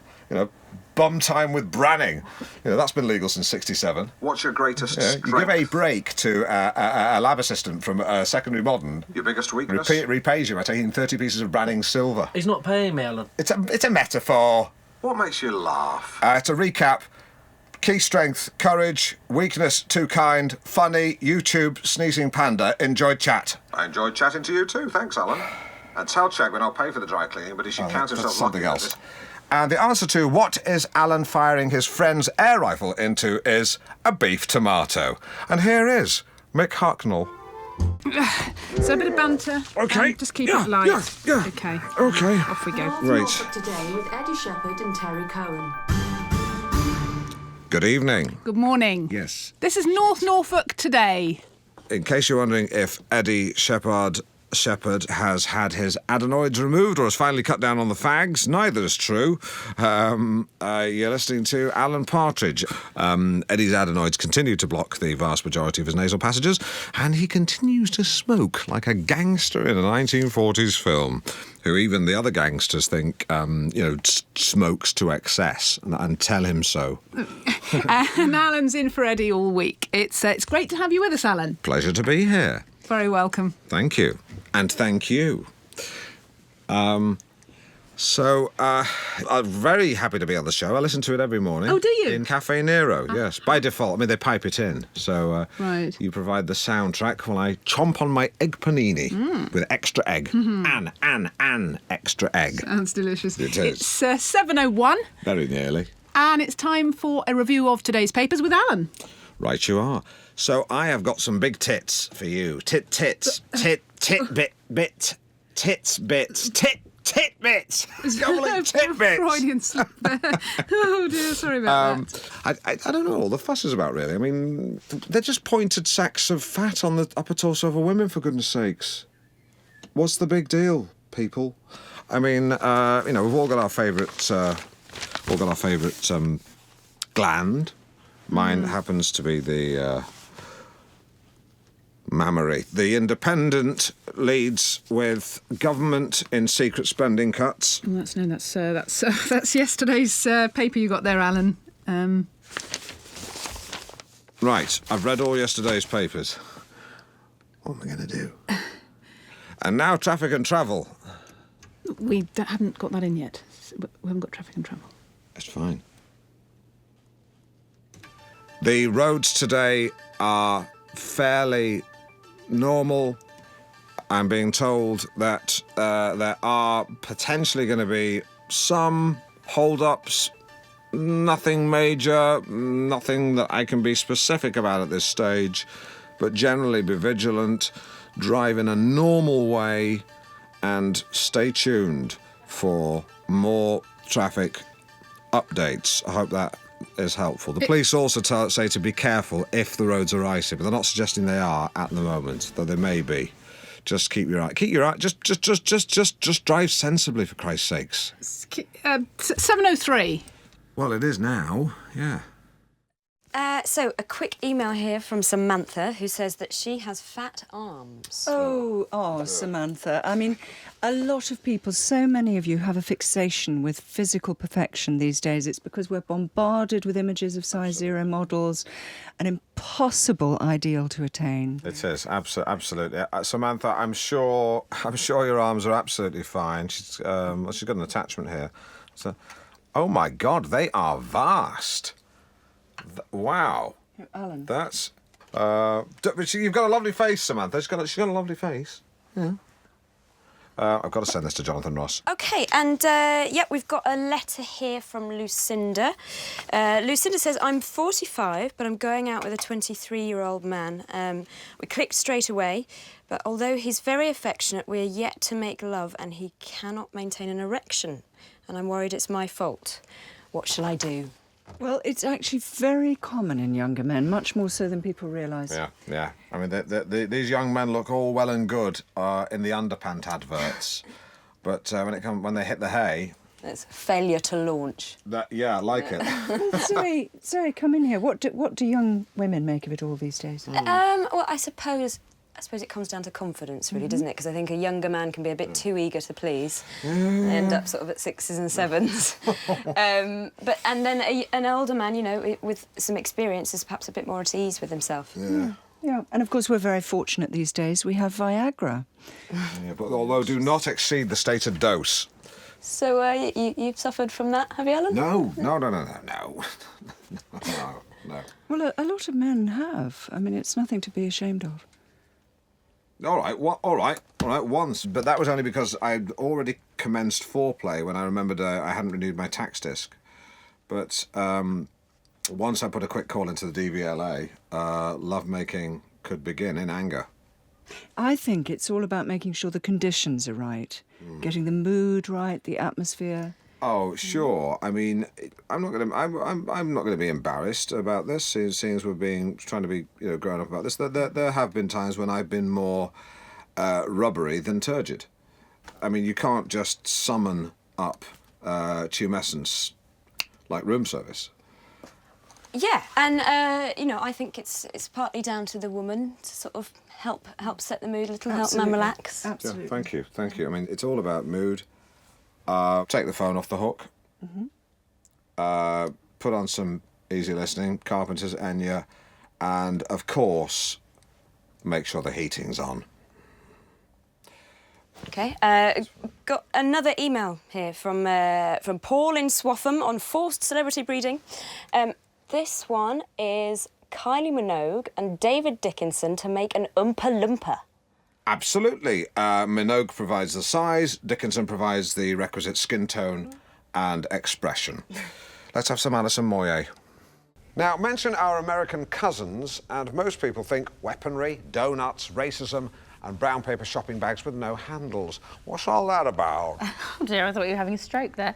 Bum time with Branning. That's been legal since '67. What's your greatest strength? You give a break to a lab assistant from Secondary Modern. Your biggest weakness? Repays you by taking 30 pieces of Branning silver. He's not paying me, Alan. It's a metaphor. What makes you laugh? To recap, key strength, courage, weakness, too kind, funny, YouTube, sneezing panda, enjoyed chat. I enjoyed chatting to you too, thanks, Alan. And tell Chegwin I'll pay for the dry cleaning, but he should count himself something lucky else. And the answer to what is Alan firing his friend's air rifle into is a beef tomato. And here is Mick Hucknall. So a bit of banter. OK. Just keep it light. Yeah. OK. OK. Off we go. North Norfolk Today with Eddie Shepherd and Terry Cohen. Good evening. Good morning. Yes. This is North Norfolk Today. In case you're wondering if Eddie Shepherd has had his adenoids removed or has finally cut down on the fags, neither is true. You're listening to Alan Partridge. Eddie's adenoids continue to block the vast majority of his nasal passages, and he continues to smoke like a gangster in a 1940s film, who even the other gangsters think, smokes to excess, and tell him so. And Alan's in for Eddie all week. It's great to have you with us, Alan. Pleasure to be here. Very welcome. Thank you. And thank you. I'm very happy to be on the show. I listen to it every morning. Oh, do you? In Cafe Nero, yes. By default. I mean, they pipe it in. So right. You provide the soundtrack while I chomp on my egg panini with extra egg. An extra egg. Sounds delicious. It is. It's 7:01. Very nearly. And it's time for a review of today's papers with Alan. Right you are. So I have got some big tits for you. Tits, tits bits. Gobbling tit bits. Freudian slip there. Oh dear, sorry about that. I don't know what all the fuss is about, really. I mean, they're just pointed sacks of fat on the upper torso of a woman, for goodness sakes. What's the big deal, people? I mean, we've all got our favourite, gland. Mine happens to be the mammary. The Independent leads with government in secret spending cuts. That's yesterday's paper you got there, Alan. Right, I've read all yesterday's papers. What am I going to do? And now traffic and travel. We haven't got that in yet. We haven't got traffic and travel. That's fine. The roads today are fairly normal. I'm being told that there are potentially going to be some hold-ups. Nothing major, nothing that I can be specific about at this stage, but generally be vigilant, drive in a normal way, and stay tuned for more traffic updates. I hope that is helpful. The police also say to be careful if the roads are icy, but they're not suggesting they are at the moment, though they may be. Just keep your eye. Just drive sensibly, for Christ's sakes. 7:03. Well, it is now, yeah. So, a quick email here from Samantha, who says that she has fat arms. Oh, Samantha. I mean, a lot of people, so many of you, have a fixation with physical perfection these days. It's because we're bombarded with images of size zero models, an impossible ideal to attain. It is, absolutely. Samantha, I'm sure your arms are absolutely fine. She's got an attachment here. So, oh my God, they are vast. Wow. Alan. That's... you've got a lovely face, Samantha. She's got a lovely face. Yeah. I've got to send this to Jonathan Ross. OK, and, we've got a letter here from Lucinda. Lucinda says, I'm 45, but I'm going out with a 23-year-old man. We clicked straight away, but although he's very affectionate, we're yet to make love and he cannot maintain an erection. And I'm worried it's my fault. What shall I do? Well, it's actually very common in younger men, much more so than people realise. Yeah. I mean, these young men look all well and good in the underpant adverts, but when they hit the hay... It's failure to launch. I like it. Well, Zoe, come in here. What do young women make of it all these days? Well, I suppose it comes down to confidence, really, doesn't it? Because I think a younger man can be a bit too eager to please, end up sort of at 6s and 7s. And then an older man, with some experience, is perhaps a bit more at ease with himself. Yeah, and of course we're very fortunate these days. We have Viagra. Yeah, but although do not exceed the stated dose. So you've suffered from that, have you, Alan? No. Well, a lot of men have. I mean, it's nothing to be ashamed of. All right, once. But that was only because I'd already commenced foreplay when I remembered I hadn't renewed my tax disc. But once I put a quick call into the DVLA, lovemaking could begin in anger. I think it's all about making sure the conditions are right, getting the mood right, the atmosphere. Oh, sure. I mean, I'm not going to be embarrassed about this, seeing as we're trying to be grown up about this. There have been times when I've been more rubbery than turgid. I mean, you can't just summon up tumescence like room service. Yeah, and I think it's partly down to the woman to sort of help set the mood a little, help man relax. Absolutely. Yeah, thank you. I mean, it's all about mood. Take the phone off the hook. Put on some easy listening, Carpenter's, Enya, and of course, make sure the heating's on. Okay, got another email here from Paul in Swaffham on forced celebrity breeding. This one is Kylie Minogue and David Dickinson to make an Oompa Loompa. Absolutely. Minogue provides the size, Dickinson provides the requisite skin tone and expression. Let's have some Alison Moyet. Now, mention our American cousins, and most people think weaponry, donuts, racism, and brown paper shopping bags with no handles. What's all that about? Oh dear, I thought you were having a stroke there.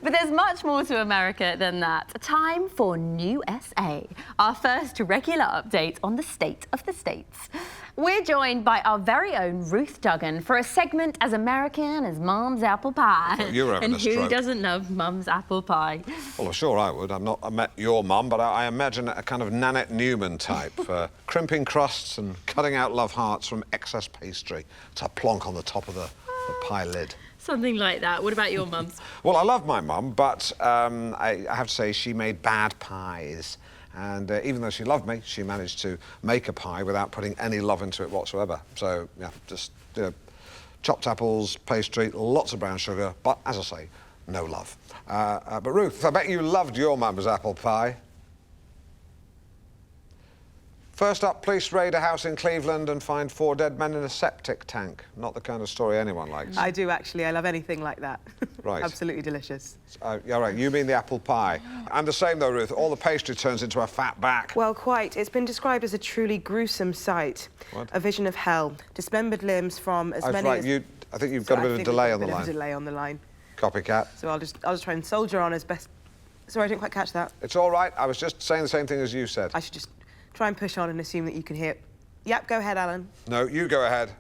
But there's much more to America than that. Time for New SA, our first regular update on the state of the states. We're joined by our very own Ruth Duggan for a segment as American as Mum's apple pie. Well, you were having and a stroke. who doesn't love Mum's apple pie? Well, sure I would. I've not met your mum, but I imagine a kind of Nanette Newman type, crimping crusts and cutting out love hearts from excess pastry to plonk on the top of the pie lid. Something like that. What about your mum's? Well, I love my mum, but I have to say she made bad pies. And even though she loved me, she managed to make a pie without putting any love into it whatsoever. So, yeah, just chopped apples, pastry, lots of brown sugar, but, as I say, no love. But, Ruth, I bet you loved your mum's apple pie. First up, police raid a house in Cleveland and find 4 dead men in a septic tank. Not the kind of story anyone likes. I do, actually. I love anything like that. Right. Absolutely delicious. Yeah, right. You mean the apple pie. I'm the same, though, Ruth. All the pastry turns into a fat back. Well, quite. It's been described as a truly gruesome sight. What? A vision of hell. Dismembered limbs from as many right. as... I think you've got a bit of delay on the line. A delay on the line. Copycat. So I'll just try and soldier on as best... Sorry, I didn't quite catch that. It's all right. I was just saying the same thing as you said. I should just try and push on and assume that you can hear... Yep, go ahead, Alan. No, you go ahead.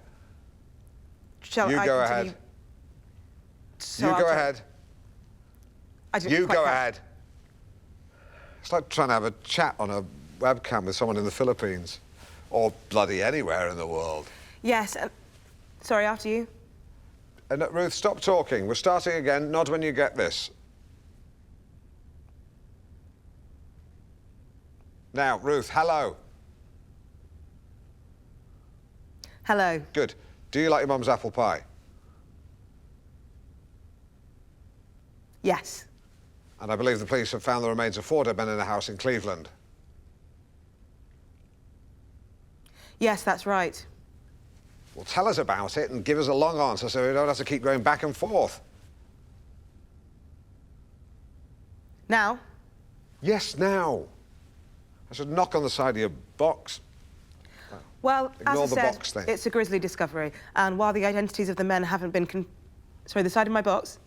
Shall you I go continue? ahead. So you I'll go try- ahead. I didn't You quite go catch- ahead. It's like trying to have a chat on a webcam with someone in the Philippines. Or bloody anywhere in the world. Yes. Sorry, after you. Ruth, stop talking. We're starting again. Nod when you get this. Now, Ruth, hello. Hello. Good. Do you like your mum's apple pie? Yes. And I believe the police have found the remains of 4 dead men in a house in Cleveland. Yes, that's right. Well, tell us about it and give us a long answer so we don't have to keep going back and forth. Now? Yes, now. I should knock on the side of your box. Well, Ignore as the I said, box thing. it's a grisly discovery. And while the identities of the men haven't been... Sorry, the side of my box?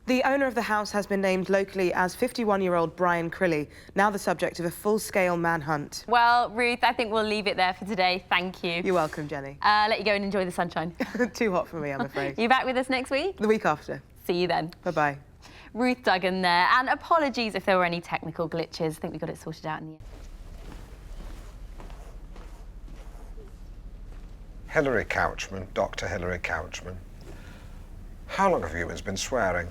The owner of the house has been named locally as 51-year-old Brian Crilly, now the subject of a full-scale manhunt. Well, Ruth, I think we'll leave it there for today. Thank you. You're welcome, Jenny. Let you go and enjoy the sunshine. Too hot for me, I'm afraid. You back with us next week? The week after. See you then. Bye-bye. Ruth Duggan there. And apologies if there were any technical glitches. I think we got it sorted out in the end. Hilary Couchman, Dr. Hilary Couchman. How long have humans been swearing?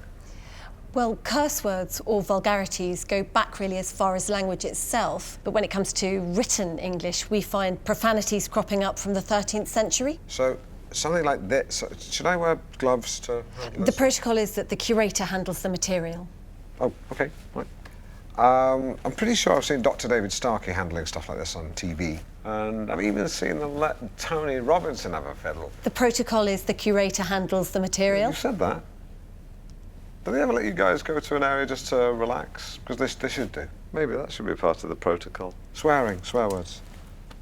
Well, curse words or vulgarities go back really as far as language itself. But when it comes to written English, we find profanities cropping up from the 13th century. So, something like this. Should I wear gloves to handle The this? protocol is that the curator handles the material. Oh, OK, right. I'm pretty sure I've seen Dr. David Starkey handling stuff like this on TV. And I've even seen them let Tony Robinson have a fiddle. The protocol is the curator handles the material. You said that. Do they ever let you guys go to an area just to relax? Because they should do. Maybe that should be part of the protocol. Swearing, swear words.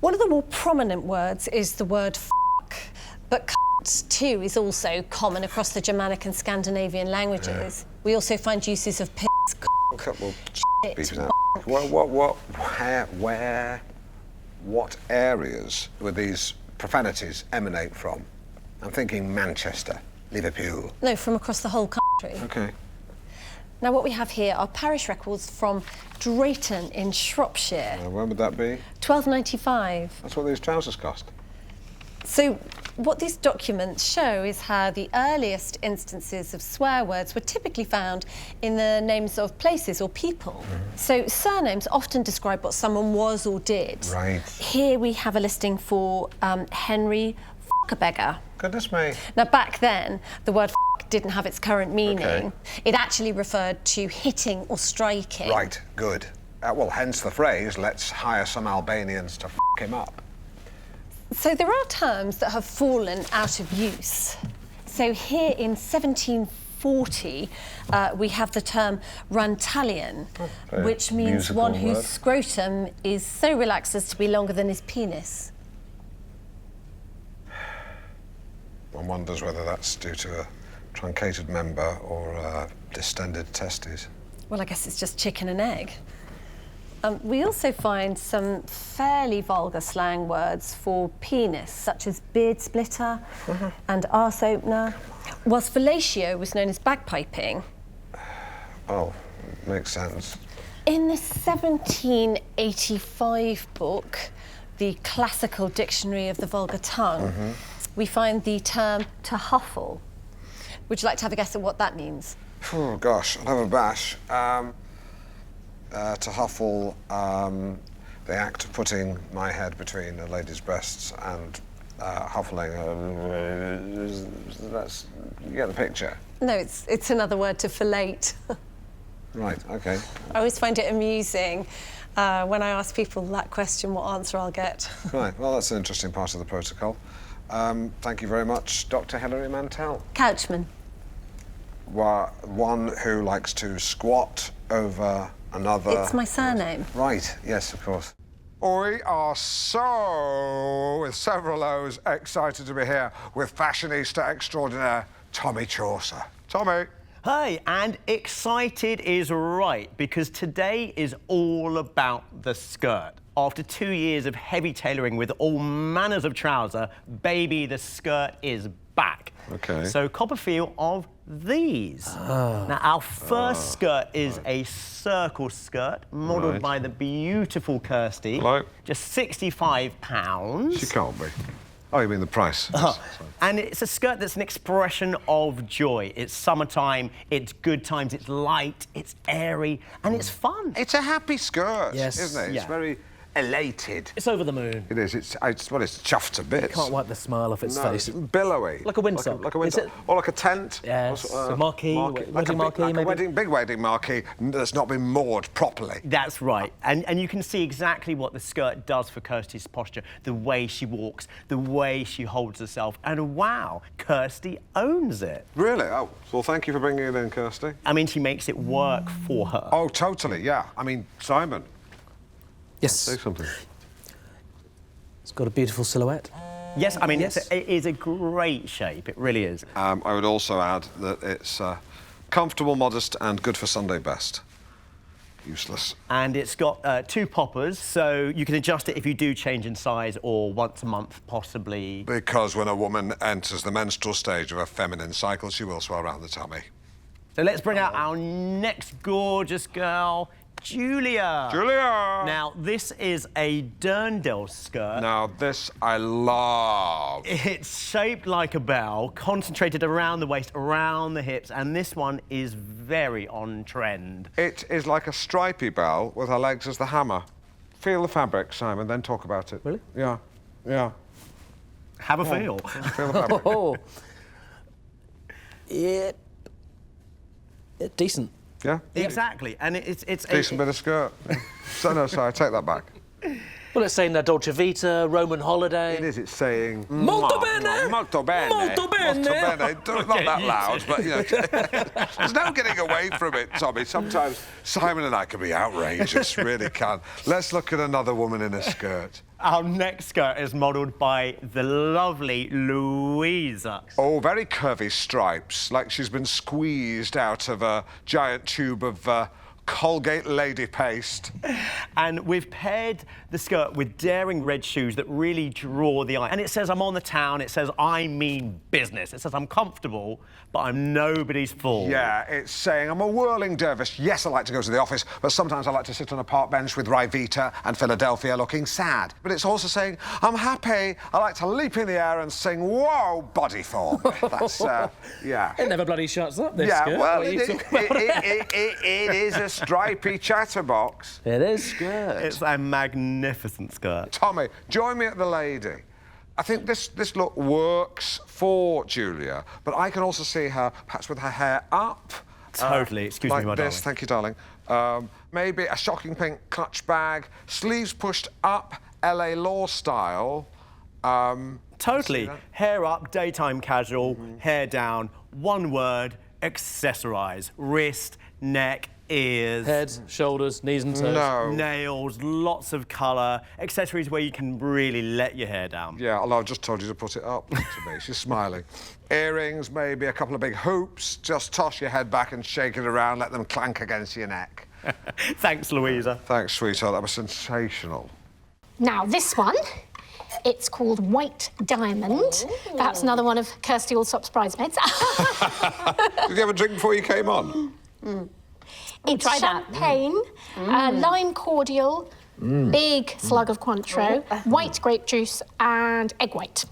One of the more prominent words is the word f***, but c***, too, is also common across the Germanic and Scandinavian languages. We also find uses of piss, Okay, well, shit, beep that. What areas would these profanities emanate from? I'm thinking Manchester, Liverpool. no, from across the whole country. Okay. Now, what we have here are parish records from Drayton in Shropshire. When would that be? 1295. That's what these trousers cost. So, what these documents show is how the earliest instances of swear words were typically found in the names of places or people. So, surnames often describe what someone was or did. Right. Here we have a listing for Henry F***a-beggar. Goodness me. Now, back then, the word f*** didn't have its current meaning. Okay. It actually referred to hitting or striking. Right, good. Well, hence the phrase, let's hire some Albanians to f*** him up. So there are terms that have fallen out of use. So here in 1740, we have the term Rantalian, which means one whose scrotum is so relaxed as to be longer than his penis. One wonders whether that's due to a truncated member or distended testes. Well, I guess it's just chicken and egg. We also find some fairly vulgar slang words for penis, such as beard splitter and arse opener, whilst fellatio was known as bagpiping. Oh, makes sense. In the 1785 book, the Classical Dictionary of the Vulgar Tongue, we find the term to huffle. Would you like to have a guess at what that means? Oh, gosh, I'll have a bash. To huffle, the act of putting my head between a lady's breasts and huffling. You get the picture? No, it's another word to fellate. Right, OK. I always find it amusing when I ask people that question, what answer I'll get. Right, well, that's an interesting part of the protocol. Thank you very much, Dr. Hilary Mantel. Couchman. One who likes to squat over another... It's my surname. Right, yes, of course. We are so, with several O's, excited to be here with fashionista extraordinaire Tommy Chaucer. Tommy. Hi, and excited is right, because today is all about the skirt. After 2 years of heavy tailoring with all manners of trouser, baby, the skirt is back. OK. So cop a feel of these. Now, our first skirt is a circle skirt, modelled by the beautiful Kirsty. Hello. Just £65. She can't be. Oh, you mean the price? And it's a skirt that's an expression of joy. It's summertime, it's good times, it's light, it's airy, and it's fun. It's a happy skirt, Yes. isn't it? It's very elated. It's over the moon. It is. It's chuffed to bits. Can't wipe the smile off its face. It's billowy. Like a windsock. Like a windsock. Or like a tent. Yes. A marquee, wedding marquee, like maybe. a big wedding marquee that's not been moored properly. That's right. And you can see exactly what the skirt does for Kirsty's posture, the way she walks, the way she holds herself. And wow, Kirsty owns it. Really? Oh, well, thank you for bringing it in, Kirsty. I mean, she makes it work for her. Oh, totally, yeah. I mean, Simon. Yes. Say something. It's got a beautiful silhouette. Yes, I mean, it is a great shape. It really is. I would also add that it's comfortable, modest, and good for Sunday best. Useless. And it's got 2 poppers, so you can adjust it if you do change in size or once a month, possibly. Because when a woman enters the menstrual stage of a feminine cycle, she will swell around the tummy. So let's bring out our next gorgeous girl, Julia. Julia! Now, this is a Dirndl skirt. Now, this I love. It's shaped like a bell, concentrated around the waist, around the hips, and this one is very on trend. It is like a stripy bell with her legs as the hammer. Feel the fabric, Simon, then talk about it. Really? Yeah. Yeah. Have a feel. Feel the fabric. Yeah. Decent. Yeah? Exactly, and it's decent bit of skirt. So, no, sorry, I take that back. Well, it's saying Dolce Vita, Roman holiday. It is, it's saying... Molto bene! Molto bene! Molto bene! Molto bene! Not that loud, but, you know, there's no getting away from it, Tommy. Sometimes Simon and I can be outrageous, really can. Let's look at another woman in a skirt. Our next skirt is modelled by the lovely Louisa. Oh, very curvy stripes, like she's been squeezed out of a giant tube of Colgate lady paste. And we've paired the skirt with daring red shoes that really draw the eye. And it says I'm on the town, it says I mean business. It says I'm comfortable, but I'm nobody's fool. Yeah, it's saying I'm a whirling dervish. Yes, I like to go to the office, but sometimes I like to sit on a park bench with Ryvita and Philadelphia looking sad. But it's also saying I'm happy, I like to leap in the air and sing, whoa, body form. That's, yeah. It never bloody shuts up, this yeah, skirt. well, it is a stripy chatterbox. It is skirt. It's a magnificent skirt. Tommy, join me at the lady. I think this look works for Julia, but I can also see her perhaps with her hair up. Totally. Excuse me, my like this. darling. Thank you, darling. Maybe a shocking pink clutch bag, sleeves pushed up, LA Law style. Totally. Hair up, daytime casual, hair down, one word, accessorise. Wrist, neck, ears. Head, shoulders, knees and toes. Nails, lots of colour. Accessories where you can really let your hair down. Yeah, although I've just told you to put it up to me. She's smiling. Earrings, maybe a couple of big hoops. Just toss your head back and shake it around, let them clank against your neck. Thanks, Louisa. Thanks, sweetheart. That was sensational. Now, this one, it's called White Diamond. That's another one of Kirsty Allsop's bridesmaids. Did you have a drink before you came on? It's champagne, lime cordial, big slug of Cointreau, white grape juice, and egg white.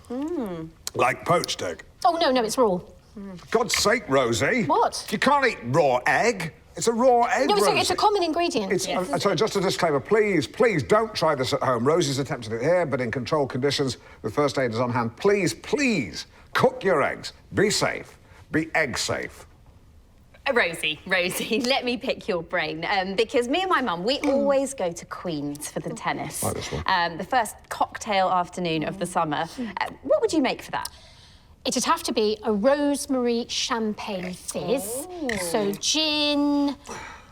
Like poached egg? Oh, no, it's raw. For God's sake, Rosie. What? You can't eat raw egg. It's a raw egg, No, Rosie. it's a common ingredient. Sorry, just a disclaimer, please don't try this at home. Rosie's attempted it here, but in controlled conditions with first aiders on hand. Please cook your eggs. Be safe. Be egg safe. Rosie, let me pick your brain. Because me and my mum, we always go to Queen's for the tennis. Like this one. The first cocktail afternoon of the summer. What would you make for that? It'd have to be a rosemary champagne fizz. So gin,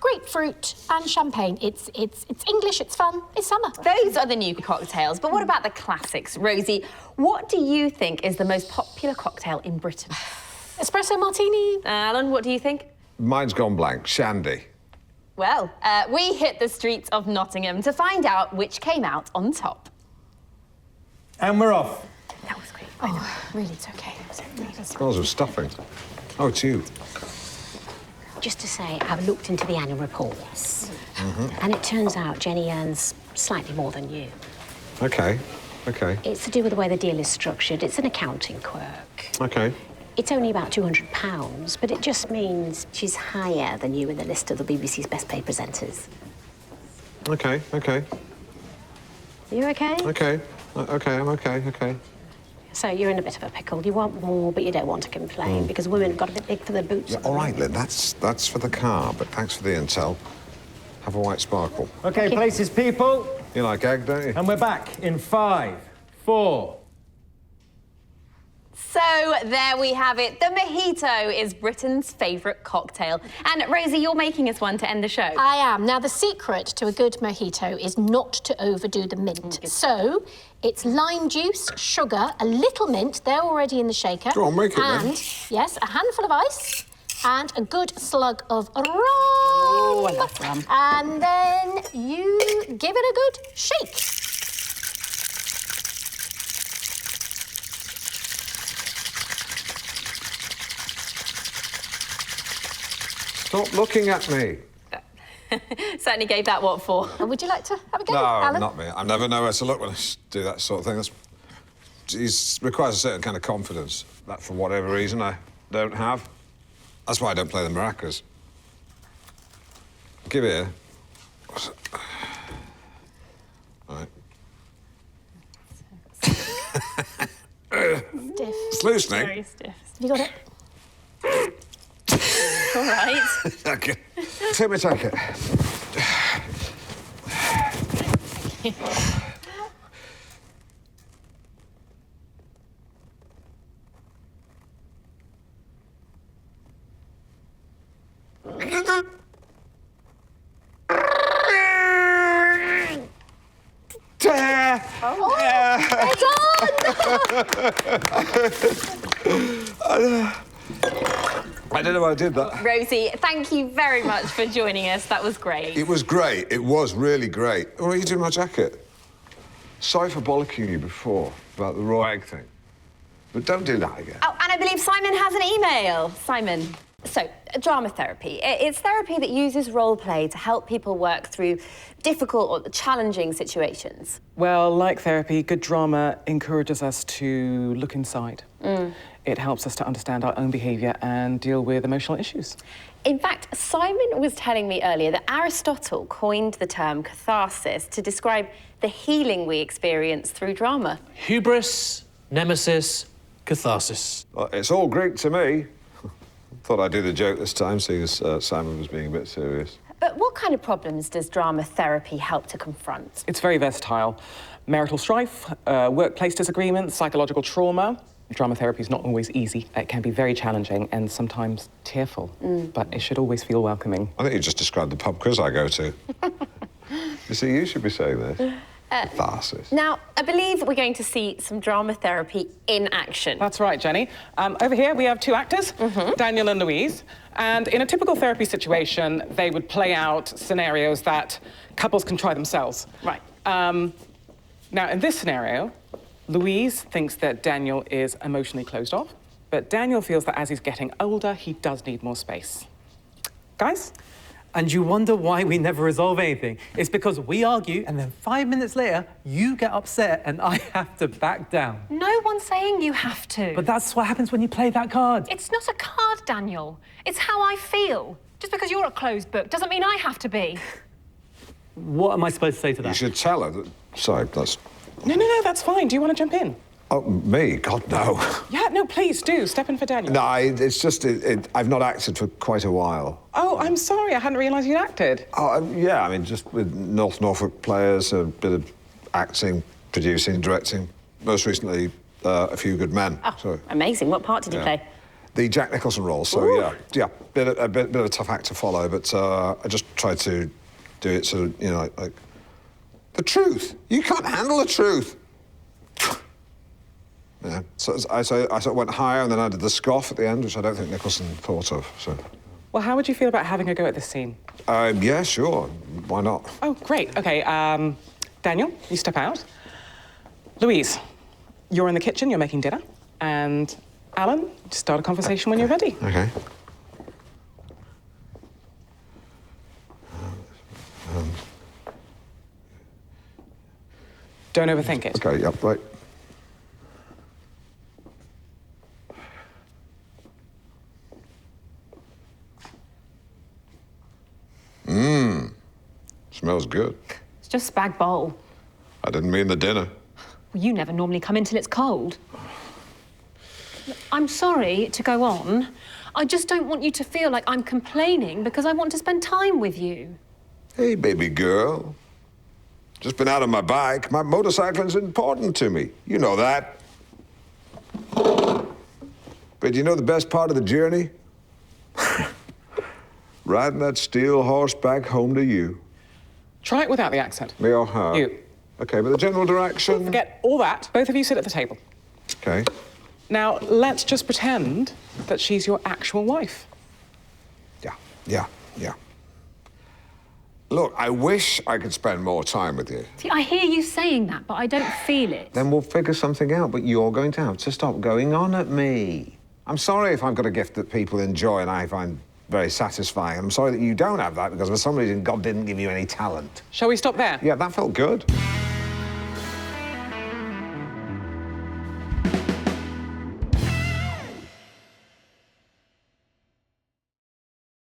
grapefruit and champagne. It's English, it's fun, it's summer. Those are the new cocktails, but what about the classics? Rosie, what do you think is the most popular cocktail in Britain? Espresso martini. Alan, what do you think? Mine's gone blank. Shandy. Well, we hit the streets of Nottingham to find out which came out on top. And we're off. That was great. Oh, really, it's okay. Smells of stuffing. Oh, it's you. Just to say, I've looked into the annual reports, and it turns out Jenny earns slightly more than you. Okay. It's to do with the way the deal is structured. It's an accounting quirk. Okay. It's only about £200, but it just means she's higher than you in the list of the BBC's best paid presenters. Okay. Are you okay? Okay, I'm okay. So you're in a bit of a pickle. You want more, but you don't want to complain because women have got a bit big for their boots. Yeah, all right, Lynn, that's for the car, but thanks for the intel. Have a white sparkle. Okay, places, people. You like egg, don't you? And we're back in 5, 4. So there we have it. The mojito is Britain's favourite cocktail. And Rosie, you're making us one to end the show. I am. Now, the secret to a good mojito is not to overdo the mint. So, it's lime juice, sugar, a little mint, they're already in the shaker. Go on, make it then. And, yes, a handful of ice and a good slug of rum. Oh, I love rum. And then you give it a good shake. Stop looking at me. Certainly gave that what for. Would you like to have a go, No, Alan? not me. I never know where to look when I do that sort of thing. It requires a certain kind of confidence that, for whatever reason, I don't have. That's why I don't play the maracas. Give it here. All right. Stiff. It's loosening. Very stiff. You got it? All right. Okay. Take it. I don't know why I did that. Rosie, thank you very much for joining us. That was great. It was great. It was really great. What are you doing with my jacket? Sorry for bollocking you before about the raw egg thing. But don't do that again. Oh, and I believe Simon has an email. Simon. So, drama therapy. It's therapy that uses role play to help people work through difficult or challenging situations. Well, like therapy, good drama encourages us to look inside. It helps us to understand our own behaviour and deal with emotional issues. In fact, Simon was telling me earlier that Aristotle coined the term catharsis to describe the healing we experience through drama. Hubris, nemesis, catharsis. Well, it's all Greek to me. Thought I'd do the joke this time, seeing as Simon was being a bit serious. But But what kind of problems does drama therapy help to confront? It's very versatile. Marital strife, workplace disagreements, psychological trauma. Drama therapy is not always easy. It can be very challenging and sometimes tearful, but it should always feel welcoming. I think you just described the pub quiz I go to. You see, you should be saying this. Farces. Now, I believe we're going to see some drama therapy in action. That's right, Jenny. Over here we have two actors, Daniel and Louise. And in a typical therapy situation, they would play out scenarios that couples can try themselves. Right. Now, in this scenario, Louise thinks that Daniel is emotionally closed off, but Daniel feels that as he's getting older, he does need more space. Guys? And you wonder why we never resolve anything. It's because we argue, and then 5 minutes later, you get upset and I have to back down. No one's saying you have to. But that's what happens when you play that card. It's not a card, Daniel. It's how I feel. Just because you're a closed book doesn't mean I have to be. What am I supposed to say to that? You should tell her that... Sorry, that's... No, that's fine. Do you want to jump in? Oh, me? God, no. Yeah, no, please do. Step in for Daniel. No, it's just... I've not acted for quite a while. Oh, I'm sorry. I hadn't realised you'd acted. Oh, yeah, I mean, just with North Norfolk players, a bit of acting, producing, directing. Most recently, A Few Good Men. Oh, so, amazing. What part did you play? The Jack Nicholson role, so Ooh. yeah, a bit of a tough act to follow, but I just tried to do it sort of, you know, like the truth. You can't handle the truth. Yeah, so I sort of went higher, and then I did the scoff at the end, which I don't think Nicholson thought of, so... Well, how would you feel about having a go at this scene? Yeah, sure. Why not? Oh, great. OK, Daniel, you step out. Louise, you're in the kitchen, you're making dinner. And Alan, start a conversation when you're ready. OK. Don't overthink it. OK, yep, right. Smells good. It's just spag bowl. I didn't mean the dinner. Well, you never normally come in till it's cold. I'm sorry to go on. I just don't want you to feel like I'm complaining because I want to spend time with you. Hey, baby girl. Just been out on my bike. My motorcycling's important to me. You know that. But you know the best part of the journey? Riding that steel horse back home to you. Try it without the accent. Me or her? You. OK, but the general direction... Forget all that. Both of you sit at the table. OK. Now, let's just pretend that she's your actual wife. Yeah. Look, I wish I could spend more time with you. See, I hear you saying that, but I don't feel it. Then we'll figure something out, but you're going to have to stop going on at me. I'm sorry if I've got a gift that people enjoy and I find very satisfying. I'm sorry that you don't have that because for some reason God didn't give you any talent. Shall we stop there? Yeah, that felt good.